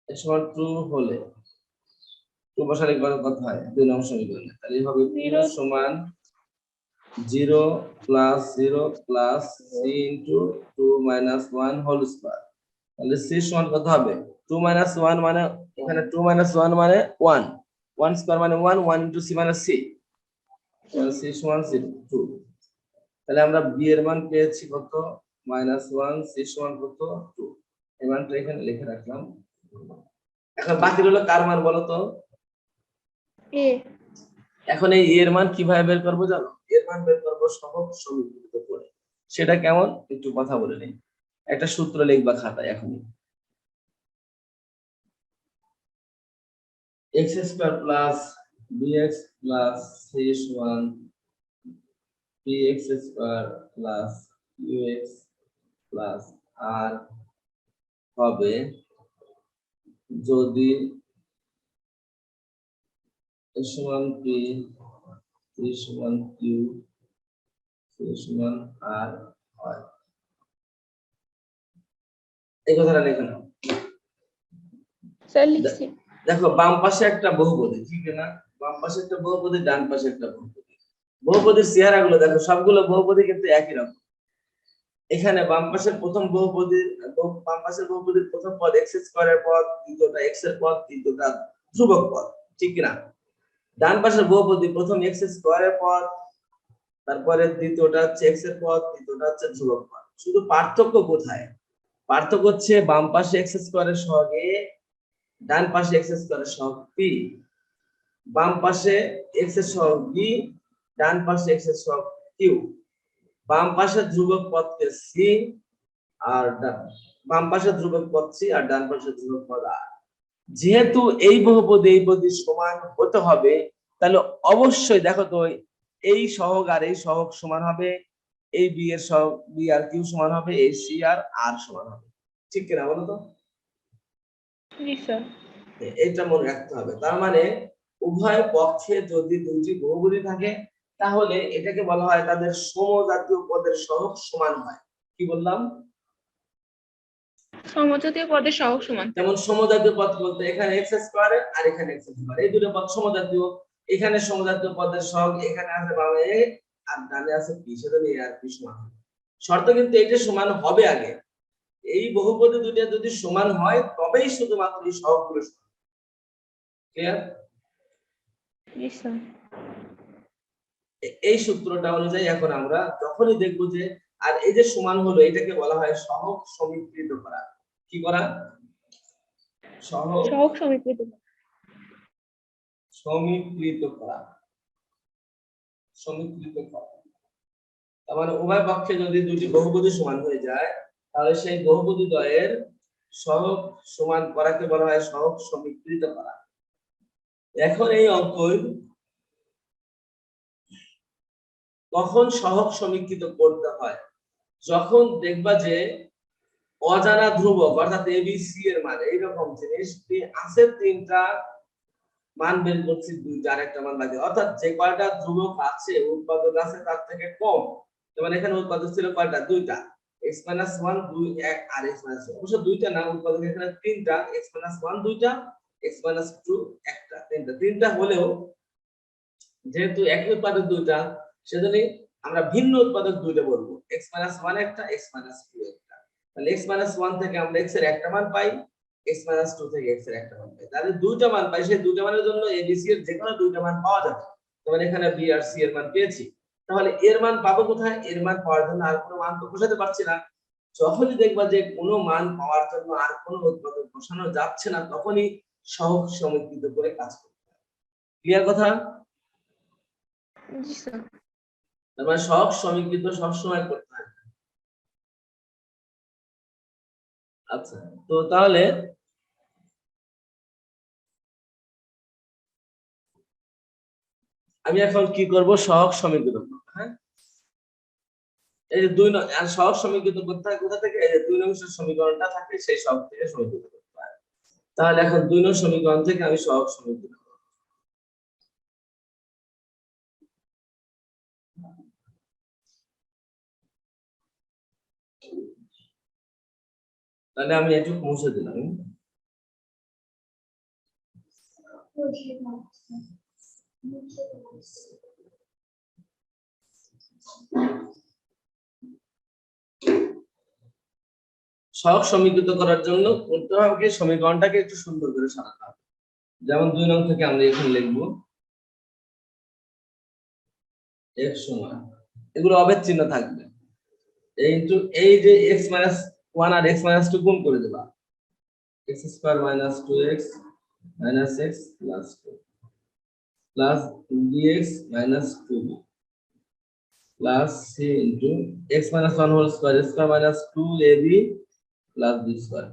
x সমান 2 হলে 2 বসালে কত হয় 2 নং সমীকরণে, তাহলে হবে 2 0 সমান 0 + 0 + c * 2 - 1 হোল স্কয়ার। তাহলে c সমান কত হবে 2 - 1 মানে এখানে 2 - 1 মানে 1 1 স্কয়ার মানে 1 1 * c মানে c, তাহলে c সমান 2। তাহলে আমরা b এর মান পেয়েছি কত -1, c সমান কত 2, এই মানটা এখানে লিখে রাখলাম। এখন বাকি রইল কার মান বলো তো, a এখন এই এর মান কিভাবে বের করবো জানো, এর মান বের করবো সহগ সমীকৃত করে। সেটা কেমন একটু কথা বলে নেই, একটা সূত্র লিখবা খাতায় এখনই, x² + bx + c সমান px² + qx + r হবে যদি a সমান p, c সমান q, c সমান r হয়। এই কথাটা লিখে নাও। স্যার লিখছি দেখো বাম পাশে একটা বহুপদী, ঠিক না, বাম পাশে একটা বহুপদী ডান পাশে একটা বহুপদী, বহুপদীর চেহারাগুলো দেখো সবগুলো বহুপদী কিন্তু একই রকম। এখানে বাম পাশের প্রথম বহুপদীর বাম পাশের বহুপদীর প্রথম পদ x² এর পদ, দ্বিতীয়টা x এর পদ, তৃতীয়টা ধ্রুবক পদ, ঠিক না। ডান পাশের বহুপদী প্রথম x² এর পদ, তারপরে দ্বিতীয়টা হচ্ছে x এর পদ, তৃতীয়টা হচ্ছে ধ্রুবক পদ। শুধু পার্থক্য কোথায়, পার্থক্য হচ্ছে বাম পাশে x² এর সহগ a, ডান পাশে x² এর সহগ p, বাম পাশে x এর সহগ b, ডান পাশে x এর সহগ q, বাম পাশে ধ্রুবক পদকে c আর বাম পাশে ধ্রুবক পদ c আর ডান পাশে ধ্রুবক পদ r। যেহেতু এই বহুপদী এই পদী সমান হতে হবে, তাহলে অবশ্যই দেখো তো এই সহগ আর এই সহগ সমান হবে, এই বি এর সহগ বি আর কিউ সমান হবে, এই সি আর আর সমান হবে, ঠিক কিনা বলো তো? জি স্যার। এটা মনে রাখতে হবে। তার মানে উভয় পক্ষে যদি দুইটি বহুপদী থাকে তাহলে এটাকে বলা হয় তাদের সমজাতীয় পদের সহগ সমান হয়। কি বললাম? সমজাতীয় পদের সহগ সমান। যেমন সমজাতীয় পদ বলতে এখানে এক্স স্কয়ার আর এখানে এক্স স্কয়ার, এই দুটো পদ সমজাতীয়। এখানে সমজাতীয় পদের সহগ এখানে আছে বামে এ আর ডানে আছে বি, সেজন্য এ আর বি সমান হবে। শর্ত কিন্তু এটা সমান হবে আগে। এই বহুপদী দুটো যদি সমান হয় তবেই শুধুমাত্র এই সহগগুলো সমান। ক্লিয়ার? জি স্যার। এই সূত্রটা অনুযায়ী এখন আমরা যখনই দেখব যে আর এই যে সমান হলো এটাকে বলা হয় সহগ সমীকৃত করা। কি করা? সহগ সহগ সমীকৃত। সমীকৃত করা। সমীকৃত করা তার মানে উভয় পক্ষে যদি দুটি বহুপদী সমান হয়ে যায় তাহলে সেই বহুপদী দ্বয়ের সহগ সমান করাকে বলা হয় সহগ সমীকৃত করা। এখন এই অঙ্ক কখন সহগ সমীকৃত করতে হয়? যখন দেখবা যে অজানা ধ্রুবক অর্থাৎ এ বি সি এর মান এইরকম জিনিস আছে, তিনটা মান বের করছি, দুইটা আর একটা মান লাগে, অর্থাৎ যে কয়টা ধ্রুবক আছে উৎপাদক আছে তার থেকে কম। যেমন এখানে উৎপাদক ছিল কয়টা? দুইটা, x - 1 2 1 আর x - 1, অবশ্য দুইটা না, উৎপাদক এখানে তিনটা, x - 1 দুইটা, x - 2 একটা, তিনটা হলেও যেহেতু একই উৎপাদক দুইটা সেজন্য আমরা ভিন্ন উৎপাদক দুইটা বলবো, x - 1 একটা, x - 2 একটা। তাহলে x - 1 থেকে আমরা x এর একটা মান পাই, x - 2 থেকে x এর একটা মান পাই। তাহলে দুইটা মান পাই, সেই দুইটা মানের জন্য a b c এর যে কোনো দুইটা মান পাওয়া যাবে। যেমন এখানে b আর c এর মান পেয়েছি, তাহলে এর মান পাবো কোথায়? এর মান পাওয়ার জন্য আর কোনো মান তো বসাতে পারছি না। যখনই দেখবা যে কোনো মান পাওয়ার জন্য আর কোনো উৎপাদক বসানো যাচ্ছে না তখনই সহগ সমীকৃত করে কাজ করতে হবে। ক্লিয়ার কথা? জি স্যার। তার মানে সহগ সমীকৃত সবসময় করতে হয়। আচ্ছা, তো তাহলে আমি এখন কি করব? সহগ সমীকৃত করব। হ্যাঁ, এই যে আর সহগ সমীকৃত করতে হয় কোথা থেকে? এই যে 2 নং সমীকরণটা থাকে সেই সহগ থেকে সমীকৃত করতে হয়। তাহলে এখন 2 নং সমীকরণ থেকে আমি সহগ সমীকৃত করব। তাহলে আমি এটুকু মুছে দিলাম। সহগ সমীকৃত করার জন্য করতে হবে কি, সমীকরণটাকে একটু সুন্দর করে সাজাতে হবে। যেমন 2 নং থেকে আমরা এখানে লিখব x সমান, এগুলো অভেদ চিহ্ন থাকবে, কিন্তু এই যে x - 1 আর x - 2 গুণ করে দেবা, x square minus 2x minus x plus 2 plus bx minus 2b plus c into x - 1 whole square square minus 2ab plus b square.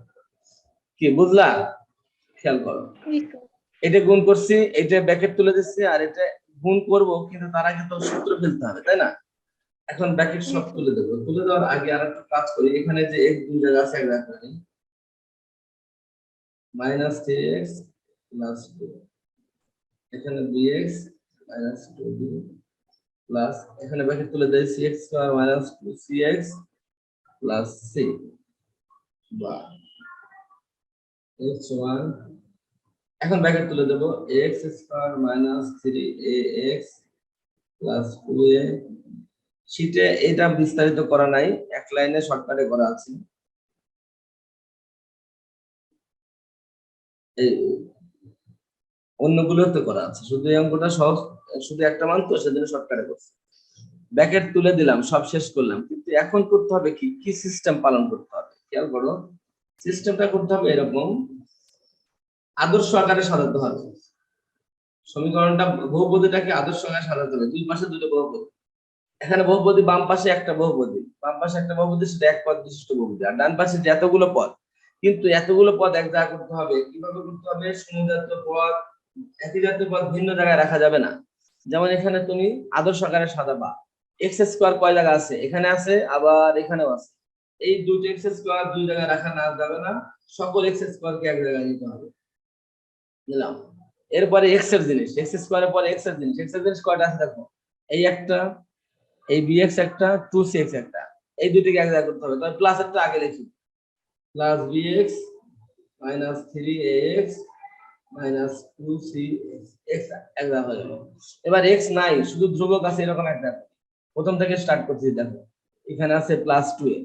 কি বুঝলা? খেয়াল করো, জি স্যার। এটা গুণ করছি, এটা ব্র্যাকেট তুলে দিচ্ছি, আর এটা গুণ করব, কিন্তু তার আগে তো সূত্র ফেলতে হবে, তাই না? এখন ব্র্যাকেট জি সব স্যার। তুলে দেবো, তুলে দেওয়ার আগে আর একটা কাজ করি, এখানে যে x দুই জায়গা আছে এক রাখি, মাইনাস 3x প্লাস 2, এখানে bx মাইনাস 2b প্লাস এখানে ব্র্যাকেট তুলে দেই cx square minus 2cx plus c বা x সমান, এখন ব্র্যাকেট তুলে দেব x square minus 3ax plus 2a। শীটে এটা বিস্তারিত করা নাই, এক লাইনে শর্টকাটে করা আছে। এই অন্যগুলো তো করা আছে, শুধু এই অঙ্কটা সহজ, শুধু একটা মান তো সেজন্য শর্টকাটে করছি। ব্র্যাকেট তুলে দিলাম, সব শেষ করলাম, কিন্তু এখন করতে হবে কি, কি সিস্টেম পালন করতে হবে খেয়াল করো। সিস্টেমটা করতে হবে এরকম, আদর্শ আকারে সাজাতে হবে সমীকরণটা, বহুপদীটাকে আদর্শ আকারে সাজাতে হবে। দুই পাশে দুটো বহুপদী, এখানে বহুপদী বাম পাশে একটা বহুপদী, বাম পাশে একটা বহুপদী, সেটা এক পদ বিশিষ্ট বহুপদী, আর ডান পাশে যে এতগুলো পদ, কিন্তু এতগুলো পদ এক জায়গা করতে হবে। কিভাবে করতে হবে? সমজাতীয় পদ একই জাতীয় পদ ভিন্ন জায়গায় রাখা যাবে না। যেমন এখানে তুমি আদর্শ আকারে সাজাবা, এক্স স্কোয়ার কয় জায়গা আছে, এখানে আছে আবার এখানেও আছে। এই দুটো এক্স স্কোয়ার দুই জায়গায় রাখা না যাবে না, সকল এক্স স্কোয়ার কে এক জায়গায় নিতে হবে। নিলাম। এরপরে এক্স এর জিনিস, এক্স স্কোয়ারের পরে এক্স এর জিনিস, এক্স এর জিনিস কয়টা আছে দেখো, এই একটা, এই বিএক্স একটা, 2cx একটা, এই দুটিকে এক জায়গায় করতে হবে। তবে প্লাস একটা আগে লিখি, plus bx minus 3ax minus 2cx, x এক জায়গা হয়ে গেল। এবার এক্স নাই, শুধু ধ্রুবক আছে, এরকম একটা প্রথম থেকে স্টার্ট করছি। দেখো এখানে আছে প্লাস 2a,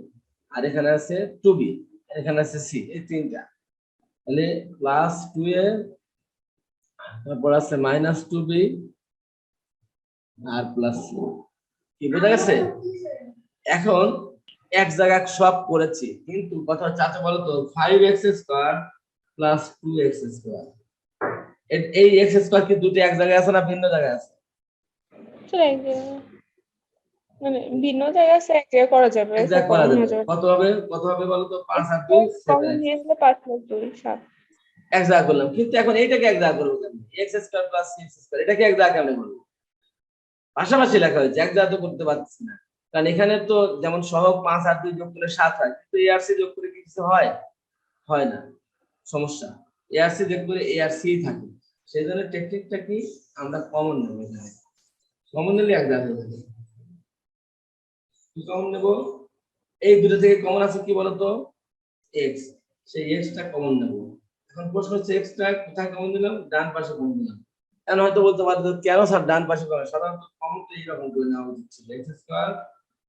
আর এখানে আছে 2b, এখানে আছে c, এই তিনটা। তাহলে প্লাস 2a, তারপর আছে মাইনাস 2b আর প্লাস c। কি বোঝা গেছে? এখন এক জায়গায় সব করেছি, কিন্তু কথা হচ্ছে আচ্ছা বলো তো 5x square plus 2x square, এই x স্কয়ার কি দুটো এক জায়গায় আছে না ভিন্ন জায়গায় আছে? স্যার এক জায়গায়, মানে ভিন্ন জায়গায় আছে, এক জায়গায় করা যাবে, এক স্যার জায়গায় করা কমন যাবে। হয়ে যাবে। কত হবে বলো তো? 5 আর 2 কমন 7, নিয়ে গেলে 5+2 7। এক জায়গায় করলাম, কিন্তু এখন এইটাকে এক জায়গায় করবো কেন? x square plus c square, এটাকে এক জায়গায় কেন করবো? পাশাপাশি লেখা হয়েছে, এক জায়গায় তো করতে পারছি না, কারণ এখানে তো যেমন সহগ 5 আর 2 যোগ করলে 7 হয়, কিন্তু a আর c যোগ করে কি কিছু হয়? হয় না, সমস্যা। এ আর সি যোগ করে এ আর সি থাকে, সেই জন্য টেকনিকটা কি, আমরা কমন নেব। এখানে কমন নিলে এক জায়গায় হয়ে যাবে। কি কমন নেব? এই দুটো থেকে কমন আছে কি বলতো, এক্স, সেই এক্সটা কমন নেব। এখন প্রশ্ন হচ্ছে এক্সটা কোথায় কমন দিলাম? ডান পাশে কমন দিলাম। এখন হয়তো বলতে পারতো কেন স্যার ডান পাশে কমন? সাধারণত কমন তো এইরকম করে নেওয়া উচিত ছিল, x square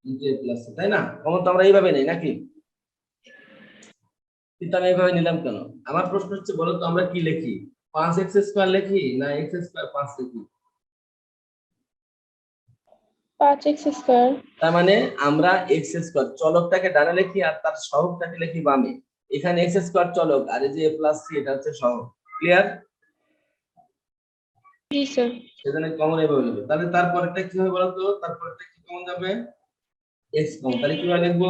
into a plus, তাই না? কমন তো আমরা এইভাবে নেই নাকি? কিন্তু আমি এইভাবে নিলাম কেন? আমার প্রশ্ন হচ্ছে বলতো আমরা কি লিখি, 5x স্কয়ার লিখি না x স্কয়ার 5 লিখি? 5x square. তার মানে আমরা x স্কয়ার চলকটাকে ডানে লিখি আর তার সহগটাকে লিখি বামে। এখানে x স্কয়ার চলক আর এই যে a প্লাস c এটা হচ্ছে সহগ। ক্লিয়ার? জি স্যার। সেজন্য কমন এইভাবে নেবে। তাহলে তারপরেরটা কি হবে বলতো? তারপরেরটা কি কমন যাবে? x common. তাহলে কিভাবে লিখবো?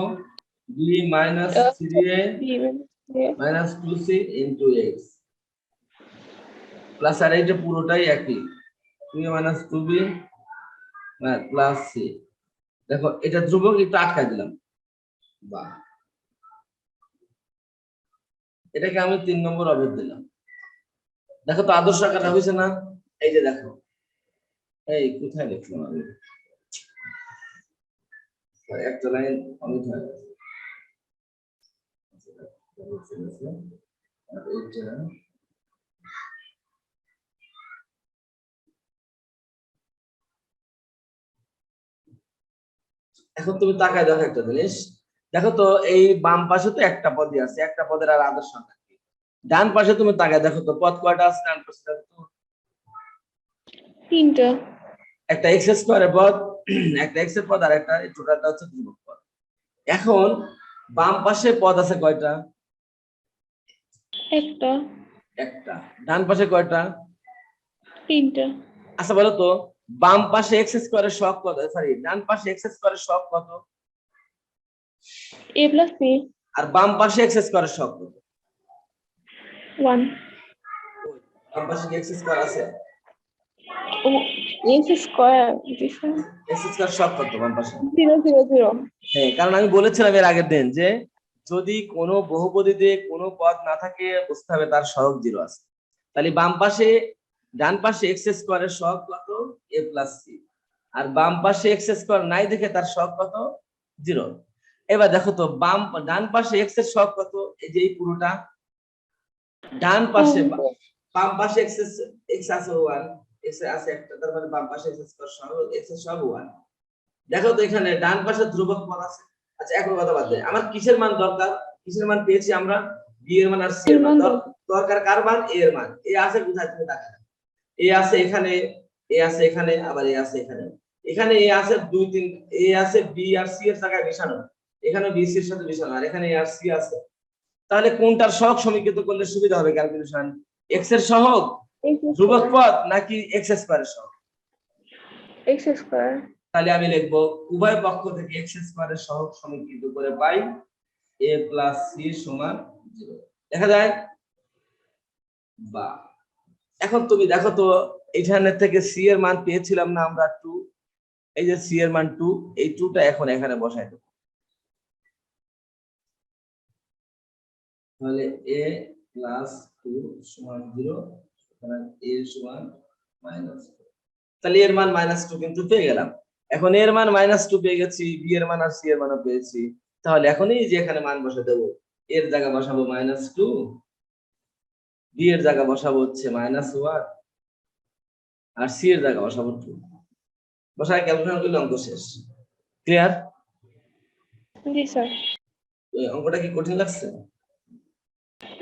b minus 3a minus 2c into x plus, আর এইটা পুরোটাই একই, 2a minus 2b plus c। দেখো এটা ধ্রুবক, একটু আটকায় দিলাম, বাহ, এটাকে আমি 3 নম্বর অবেদ দিলাম। দেখো তো আদর্শ আকারটা হয়েছে না? এই যে দেখো, এই কোথায় লিখলাম আমি, একটা লাইন অমিট হয়ে গেছে। আর এইটা এখন তুমি তাকায় দেখো একটা জিনিস, দেখো তো এই বাম পাশে তো একটা পদই আছে, একটা পদের আর আদর্শ আকার কি? ডান পাশে তুমি তাকায় দেখো তো পদ কয়টা আছে ডান পাশে? দেখো তো, 3টা। একটা এক্স স্কয়ারের পদ, একটা এক্স এর পদ, আর একটা টোটালটা হচ্ছে ধ্রুবক পদ। এখন বাম পাশে পদ আছে কয়টা? একটা। একটা। ডান পাশে কয়টা? 3টা। আচ্ছা বলো তো, বাম পাশে এক্স স্কয়ারের সহগ কত, সরি ডান পাশে এক্স স্কয়ারের সহগ কত? a plus c আর বাম পাশে এক্স স্কয়ারের সহগ কত? 1। বাম পাশে কি এক্স স্কয়ার আছে? ও x স্কয়ার, জি স্যার। এক্স স্কয়ার সহগ কত বাম পাশে? 0 0 0। হ্যাঁ, কারণ আমি বলেছিলাম এর আগের দিন যে যদি কোনো বহুপদীতে কোনো পদ না থাকে বুঝতে হবে তার সহগ 0 আছে। তাহলে বাম পাশে, ডান পাশে এক্স স্কয়ারের সহগ কত? a plus c। আর বাম পাশে এক্স স্কয়ার নাই দেখে তার সহগ কত? 0। এবার দেখো তো ডান পাশে এক্স এর সহগ কত? এই যে এই পুরোটা ডান পাশে, বাম পাশে এক্স আছে 1, এক্স আছে একটা, তার মানে বাম পাশে এক্স স্কয়ার সহগ এক্স এর সহগ 1। দেখো তো এখানে ডান পাশে ধ্রুবক পদ আছে। আচ্ছা এখন কথা বাদ দে, আমার কিসের মান দরকার? কিসের মান পেয়েছি আমরা? বি এর মান আর সি এর মান। দরকার কার মান? এ এর মান। এ আছে কোথায় তুমি দেখা যাবে, এ আছে এখানে, এ আছে এখানে, আবার এ আছে এখানে। এখানে এ আছে 2 3, এ আছে বি আর সি এর জায়গায় মিশানো, এখানে বি সি এর সাথে মিশানো, আর এখানে এ আর সি আছে। তাহলে কোনটার সহগ সমীকৃত করলে সুবিধা হবে ক্যালকুলেশন? এক্স এর সহগ ধ্রুবক পদ নাকি এক্স স্কয়ারের সহগ? x square. তাহলে আমি লিখবো উভয় পক্ষ থেকে এক্স স্কয়ারের সহগ সমীকৃত করে পাই a প্লাস c সমান 0। দেখা যায়? বা এখন তুমি দেখো তো এখানে থেকে সি এর মান পেয়েছিলাম না আমরা 2, এই যে সি এর মান 2, এই 2টা এখন এখানে বসাই দেবো। তাহলে a প্লাস 2 সমান 0, সুতরাং a সমান -2। তাহলে এর মান -2 কিন্তু পেয়ে গেলাম। এখন এর মান -2 পেয়ে গেছি, বি এর মান আর সি এর মানও পেয়েছি। তাহলে এখন এই যে এখানে মান বসে দেবো, এর জায়গা বসাবো -2, বি এর জায়গা বসাবো হচ্ছে -1, আর সি এর জায়গা বসাবো 2। বসায় ক্যালকুলেশন করলে অঙ্ক শেষ। ক্লিয়ার? জি স্যার। অঙ্কটা কি কঠিন লাগছে?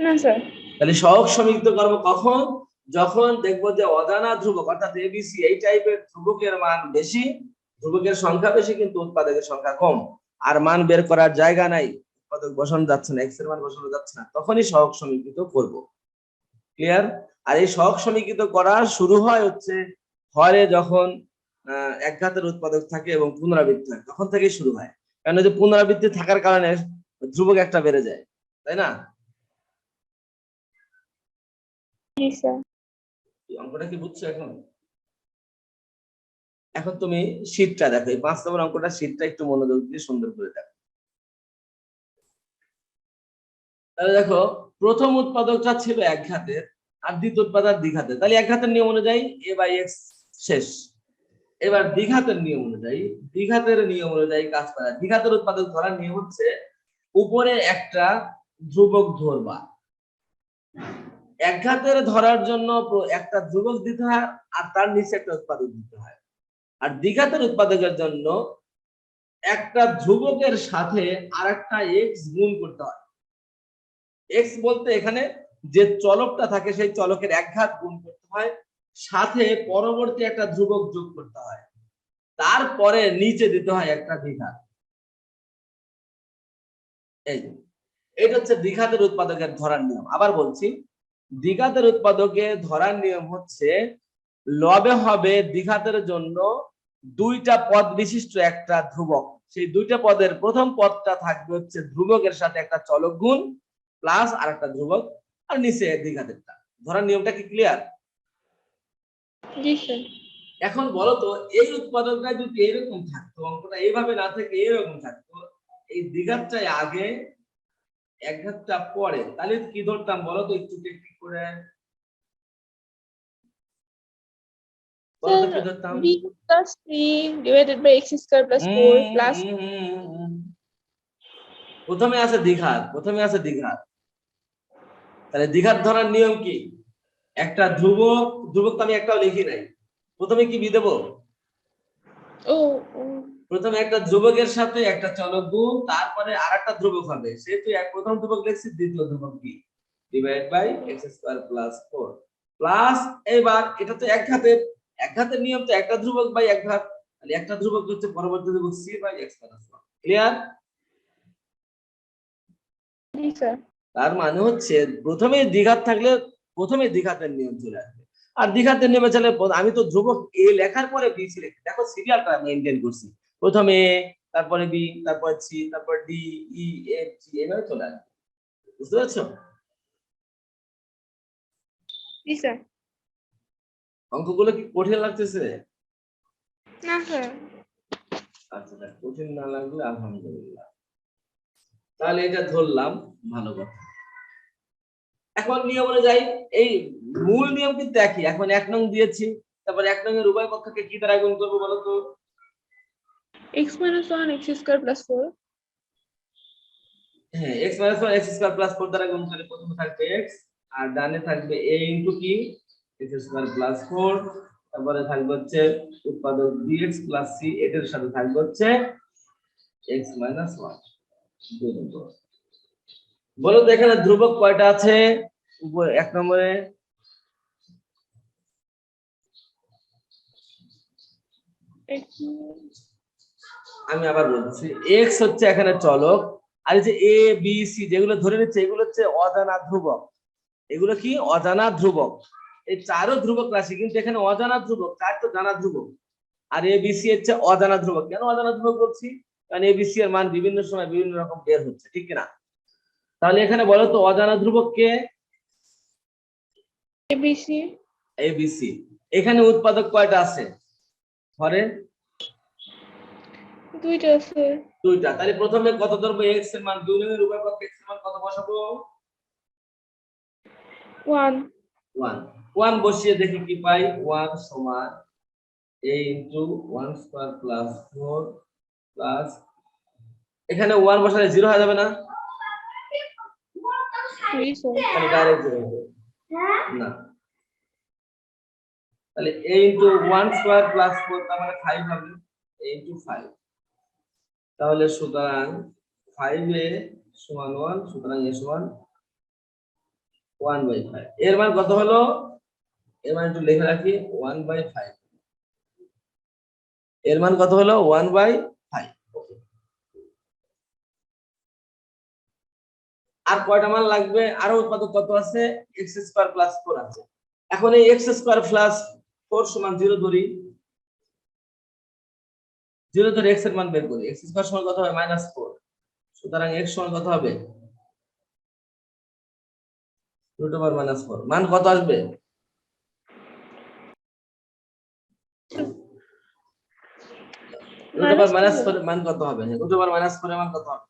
না স্যার। তাহলে সহগ সমীকৃত করবো কখন? যখন দেখবো যে অজানা ধ্রুবক অর্থাৎ এবিসি এই টাইপের ধ্রুবকের মান বেশি, ধ্রুবকের সংখ্যা বেশি কিন্তু উৎপাদকের সংখ্যা কম, আর মান বের করার জায়গা নাই, উৎপাদক বসানো যাচ্ছে না, এক্স এর মান বসানো যাচ্ছে না, তখনই সহগ সমীকৃত করব। ক্লিয়ার? আর এই সহগ সমীকৃত করা শুরু হয় হচ্ছে হরে যখন একঘাতের উৎপাদক থাকে এবং পুনরাবৃত্তি হয়, তখন থেকেই শুরু হয়। কারণ যে পুনরাবৃত্তি থাকার কারণে ধ্রুবক একটা বেড়ে যায়, তাই না? জি স্যার। অঙ্কটা কি বুঝছো এখন? এখন তুমি শীটটা দেখো, এই 5 নম্বর অঙ্কটা শীটটা একটু মনোযোগ দিয়ে সুন্দর করে দেখো। তাহলে দেখো প্রথম উৎপাদকটা ছিল একঘাতের আর দ্বিতীয় উৎপাদক দ্বিঘাতের, তাহলে একঘাতের নিয়ম অনুযায়ী a বাই এক্স শেষ। এবার দ্বিঘাতের নিয়ম অনুযায়ী কাজ করা। দ্বিঘাতের উৎপাদক ধরার নিয়ম হচ্ছে উপরে একটা ধ্রুবক ধরবা, একঘাতের ধরার জন্য একটা ধ্রুবক দিতে হয় আর তার নিচে একটা উৎপাদক দিতে হয়। আর দ্বিঘাতের উৎপাদকের জন্য একটা ধ্রুবকের সাথে আরেকটা এক্স গুণ করতে হয়। এক্স বলতে এখানে যে চলকটা থাকে সেই চলকের একঘাত গুণ করতে হয়, সাথে পরবর্তী একটা ধ্রুবক যোগ করতে হয়, তারপরে নিচে দিতে হয় একটা দ্বিঘাত। এই এটা হচ্ছে দ্বিঘাতের উৎপাদকের ধরার নিয়ম। আবার বলছি, দ্বিঘাতের উৎপাদকে ধরার নিয়ম হচ্ছে লবে হবে দ্বিঘাতের জন্য দুইটা পদ বিশিষ্ট একটা ধ্রুবক, সেই দুইটা পদের প্রথম পদটা থাকবে হচ্ছে ধ্রুবকের সাথে একটা চলক গুণ প্লাস আর একটা ধ্রুবক, আর নিচে দ্বিঘাতেরটা। ধরার নিয়মটা কি ক্লিয়ার? জি স্যার। এখন বলো তো এই উৎপাদকটা যদি এরকম থাকতো, অঙ্কটা এইভাবে না থেকে এরকম থাকতো, এই দ্বিঘাতটাই আগে একঘাতটা পরে, তাহলে কি ধরতাম বলো তো একটু টেকনিক করে? বলো তো কি ধরতাম? b plus 3 divided by x square plus 4 plus প্রথমে আছে দ্বিঘাত, তাহলে দ্বিঘাত ধরার নিয়ম কি? একটা ধ্রুবক, তো আমি একটাও লিখি নাই, প্রথমে কি বি দেবো? ও প্রথমে একটা ধ্রুবকের সাথে একটা চলক গুণ, তারপরে আরেকটা ধ্রুবক হবে, সেহেতু প্রথম ধ্রুবক লিখছি, দ্বিতীয় ধ্রুবক কি divide by x square plus 4 plus. এবার এটা তো একঘাতের নিয়ম তো একটা ধ্রুবক বাই একঘাত, তাহলে একটা ধ্রুবক হচ্ছে পরবর্তী ধ্রুবক c by x plus 1। Clear? জি স্যার। তার মানে হচ্ছে প্রথমে দ্বিঘাত থাকলে প্রথমে দ্বিঘাতের নিয়ম চলে আসবে, আর দ্বিঘাতের নিয়মে চলে আমি তো ধ্রুবক a লেখার পরে b সি লিখি, দেখো সিরিয়ালটা মেইনটেইন করছি, প্রথমে তারপরে বি, তারপর সি, তারপর ডি, ই, এফ, জি, এভাবে চলে আসবে। বুঝতে পারছো? জি স্যার। অঙ্কগুলো কি কঠিন লাগতেছে? না স্যার। আচ্ছা, কঠিন না লাগলে আলহামদুলিল্লাহ, তাহলে এটা ধরলাম, ভালো কথা। এখন নিয়ম অনুযায়ী এই মূল নিয়ম কিন্তু একই। এখন 1 নং দিয়েছি, তারপর 1 নং এর উভয় পক্ষকে কি দ্বারা গুণ করব বলো তো? x minus 1 x square plus 4 হ্যাঁ, x - 1 x স্কয়ার প্লাস 4 দ্বারা গুণ করলে প্রথমে থাকবে x, আর ডানে থাকবে a ইনটু কি x স্কয়ার প্লাস 4, তারপরে থাকবে হচ্ছে উৎপাদক dx প্লাস c, এটার সাথে থাকবে হচ্ছে x - 1 দুই নম্বর। বলো তো এখানে ধ্রুবক কয়টা আছে উপরে 1 নম্বরে? আমি আবার বলছি, x হচ্ছে এখানে চলক, আর এই যে a b c যেগুলো ধরে নিচ্ছে এগুলো হচ্ছে অজানা ধ্রুবক। এগুলো কি অজানা ধ্রুবক? এই চারও ধ্রুবক রাশি, কিন্তু এখানে অজানা ধ্রুবক, চার তো জানা ধ্রুবক। আর এ বি সি হচ্ছে অজানা ধ্রুবক। কেন অজানা ধ্রুবক বলছি? কারণ এ বি সি এর মান বিভিন্ন সময় বিভিন্ন রকম বের হচ্ছে, ঠিক কিনা? তাহলে এখানে বলো তো অজানা ধ্রুবক কে? abc ABC. এখানে উৎপাদক কয়টা আছে ঘরে? দুইটা আছে। দুইটা। তাহলে প্রথমে কত ধরবো? এক্স এর মান 2 এর উপর এক্স এর মান কত বসাবো? 1 1 1 বসিয়ে দেখি কি পাই। 1 সমান a into 1 square plus 4 plus এখানে 1 বসালে 0 হয়ে যাবে না? তাহলে ডাইরেক্ট 0 হবে না। তাহলে a ইনটু 1 স্কয়ার প্লাস 4 তার মানে 5 হবে। a ইনটু 5 তাহলে সুতরাং 5a সমান 1 সুতরাং a সমান 1/5 এর মান কত হলো? এর মান একটু লিখে রাখি 1/5 এর মান কত হলো? 1/5। আর কয়টা মান লাগবে? আরো উৎপাদক কত আছে? x স্কয়ার প্লাস 4 আছে। এখন এই x স্কয়ার প্লাস 4 সমান 0 ধরি। 0 ধরে x এর মান বের করি। x স্কয়ার সমান কত হবে? -4। সুতরাং x সমান কত হবে? √−4 মান কত আসবে? √−4 মান কত হবে? √−4 এর মান কত হবে?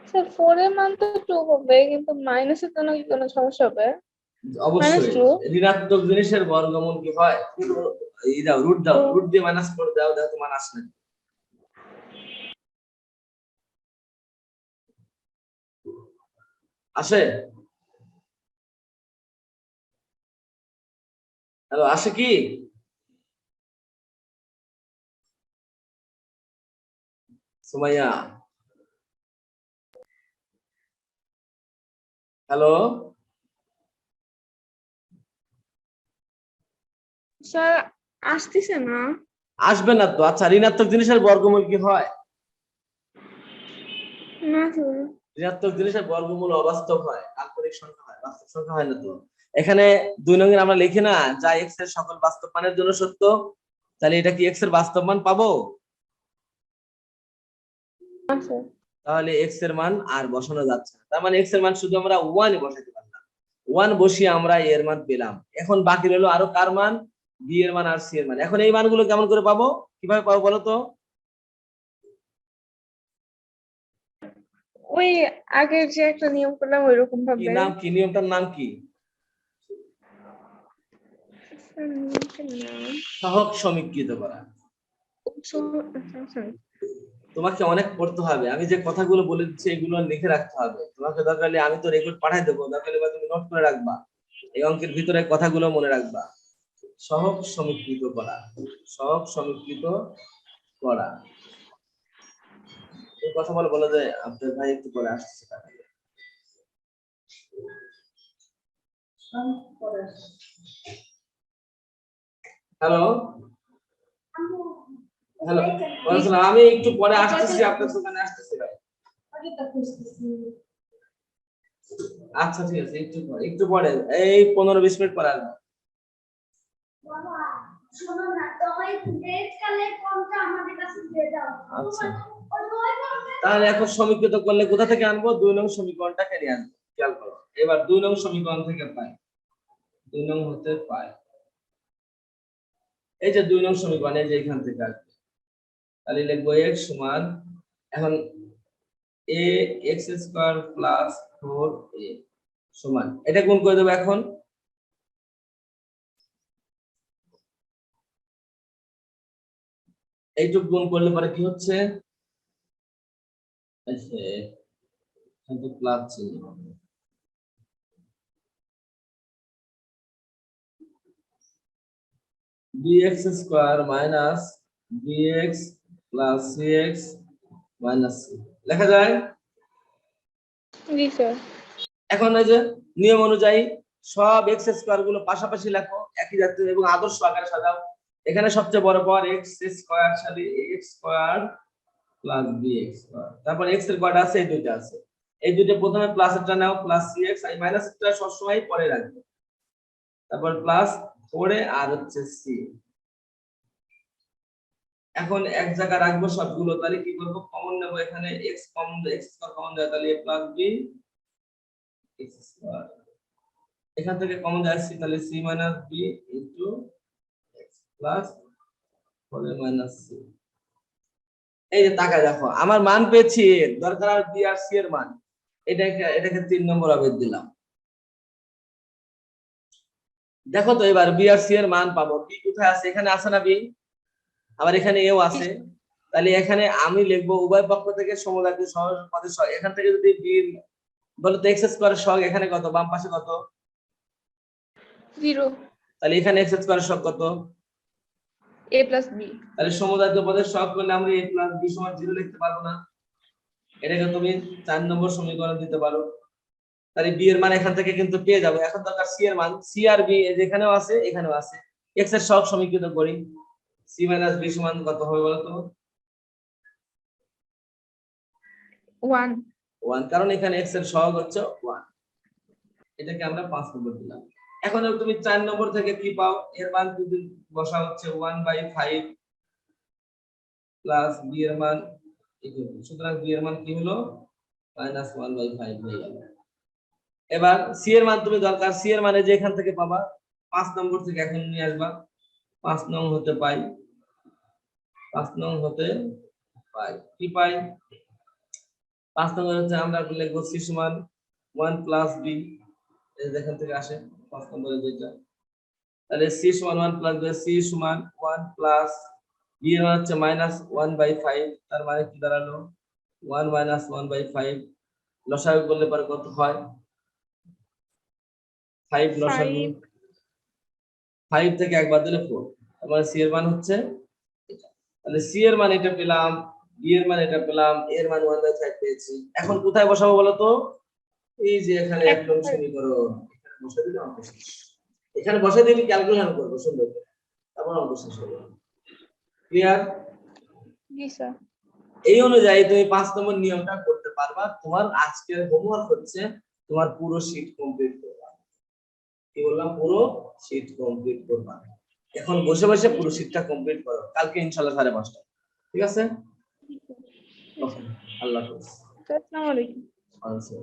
স্যার 4 এর মান তো 2 হবে, কিন্তু মাইনাসের জন্য কি কোনো সমস্যা হবে? অবশ্যই। -2 ঋণাত্মক জিনিসের বর্গমূল কি হয়? এই দাও রুট দাও, রুট দিয়ে -4 দাও, দেখো মান আসবে। আসে? হ্যালো, আসে কি? সুমাইয়া, হ্যালো, স্যার আসতেছে না। আসবে না তো। আচ্ছা, ঋণাত্মক জিনিসের বর্গমূল কি হয়? না স্যার। ঋণাত্মক জিনিসের বর্গমূল অবাস্তব হয়, কাল্পনিক সংখ্যা হয়, বাস্তব সংখ্যা হয় না তো। এখানে 2 নং আমরা লিখি না যা x এর সকল বাস্তব মানের জন্য সত্য, তাহলে এটা কি x এর বাস্তব মান পাবো? আচ্ছা তাহলে x এর মান আর বসানো যাচ্ছে না। তার মানে x এর মান শুধু আমরা 1 এ বসাতে পারলাম। 1 বসিয়ে আমরা a এর মান পেলাম। এখন বাকি রইলো আরো কার মান? b এর মান আর c এর মান। এখন এই মানগুলো কেমন করে পাবো? কিভাবে পাবো বলো তো? ওই আগের যে একটা নিয়ম করলাম ওইরকম কি ভাবে। নাম? কি নিয়মটার নাম কি? স্যার নিয়মটার নাম সহগ সমীকৃত করা। আচ্ছা। তোমাকে অনেক পড়তে হবে। আমি যে কথাগুলো বলে দিচ্ছি এগুলো লিখে রাখতে হবে। তোমাকে দরকার হলে আমি তো রেকর্ড পাঠাই দেবো, দরকার হলে বা তুমি নোট করে রাখবা। এই অঙ্কের ভিতরে কথাগুলো মনে রাখবা। সহগ সমীকৃত করা, সহগ সমীকৃত করা। এই কথা বলা যায় আপনার ভাই একটু পরে আসছে। হ্যালো, হ্যালো, আমি একটু পরে আসতেছি, আপনার দোকানে আসতেছি ভাই। আচ্ছা ঠিক আছে, একটু পরে এই 15-20 মিনিট পরে আসবো। আচ্ছা, তাহলে এখন সমীকৃত করলে কোথা থেকে আনবো? 2 নং সমীকরণটাকে নিয়ে আনবো। খেয়াল করো, এবার 2 নং সমীকরণ থেকে পাই, 2 নং হতে পাই এই যে 2 নং সমীকরণ, এই যে এখান থেকে আসবে। তাহলে লিখবো x সমান, এখন a x² প্লাস 4a সমান, এটা গুণ করে দেবো। এখন এইটুক গুণ করলে পরে কি হচ্ছে? প্লাস চিহ্ন, bx² minus bx plus cx minus c লেখা যায়। জি স্যার। এখন এই যে নিয়ম অনুযায়ী সব x² গুলো পাশাপাশি লেখো, একই জাতীয় এবং আদর্শ আকারে সাজাও। এখানে সবচেয়ে বড় পাওয়ার x² সাথে x² প্লাস bx², তারপর x এর কয়টা আছে? এই দুইটা আছে। এই দুইটা প্রথমে প্লাসেরটা নাও, প্লাস cx, আর মাইনাসটা সবসময় পরে রাখবে। তারপর প্লাস 4a আর হচ্ছে c। এখন এক জায়গায় রাখবো সবগুলো, তাহলে কি করব? কমন নেব। এখানে x কমন, x কমন দেয়, তাহলে a প্লাস b x²। এখান থেকে কমন যাচ্ছে, তাহলে c minus b into x plus whole minus c। এই যে তাকায় দেখো, আমার মান পেয়েছি a, দরকার আর b আর c এর মান। এটাকে 3 নম্বর আবেদ দিলাম। দেখো তো এবার b আর c এর মান পাবো। b কোথায় আছে? এখানে আছে না b? আবার এখানে এও আছে। তাহলে এখানে আমি লিখবো উভয় পক্ষ থেকে সমজাতীয় সহগ পদের সহগ। এখান থেকে যদি b বলো তো x স্কয়ারের সহগ এখানে কত, বাম পাশে কত? 0 তাহলে এখানে x স্কয়ারের সহগ কত? a plus b। তাহলে সমজাতীয় পদের সহগ করলে আমরা a প্লাস b সমান 0 লিখতে পারবো না? এটাকে তুমি 4 নম্বর সমীকরণ দিতে পারো। তাহলে b এর মান এখান থেকে কিন্তু পেয়ে যাবো। এখন দরকার c এর মান। c আর b যেখানেও আছে এখানেও আছে। x এর সহগ সমীকৃত করি। c মাইনাস b সমান কত হবে বলো তো? 1 1, কারণ এখানে x এর সহগ হচ্ছে 1। এটাকে আমরা 5 নম্বর দিলাম। এখন তুমি 4 নম্বর থেকে কি পাও? এর মান যদি বসা হচ্ছে 1/5 প্লাস b এর মান ইকুয়াল, সুতরাং b এর মান কি হলো? -1/5 হয়ে গেল। এবার c এর মান তুমি দরকার, c এর মানে যে এখান থেকে পাবা 5 নম্বর থেকে এখন নিয়ে আসবা। 5 নং হতে পাই, 5 নং হতে পাই কি পাই? 5 নং হচ্ছে আমরা লিখব c সমান 1 প্লাস b, এই যেখান থেকে আসে 5 নম্বরের দুইটা। তাহলে c সমান 1 প্লাস b, c সমান 1 প্লাস b এর মান হচ্ছে -1/5, তার মানে কি দাঁড়ালো? 1 1/5 লসাগু করলে পরে কত হয়? 5 লসাগু, 5 5 থেকে একবার দিলে 4, তার মানে c এর মান হচ্ছে এটা। তাহলে c এর মান এটা পেলাম, b এর মান এটা পেলাম, a এর মান 1/5 পেয়েছি। এখন কোথায় বসাবো বলো তো? এই যে এখানে এক নং সমীকরণ, এখানে বসে দিলে অঙ্ক শেষ। এখানে বসে দিলে ক্যালকুলেশন করবো সুন্দর করে, তারপর অঙ্ক শেষ হবে। ক্লিয়ার? জি স্যার। এই অনুযায়ী তুমি 5 নম্বর নিয়মটা করতে পারবা। তোমার আজকের হোমওয়ার্ক হচ্ছে তোমার পুরো শীট কমপ্লিট করবা। কি বললাম? পুরো শীট কমপ্লিট করবা। এখন বসে বসে পুরো শীটটা কমপ্লিট করো, কালকে ইনশাআল্লাহ 5:30। ঠিক আছে? ওকে, আল্লাহ হাফেজ। আসসালামু আলাইকুম। আচ্ছা।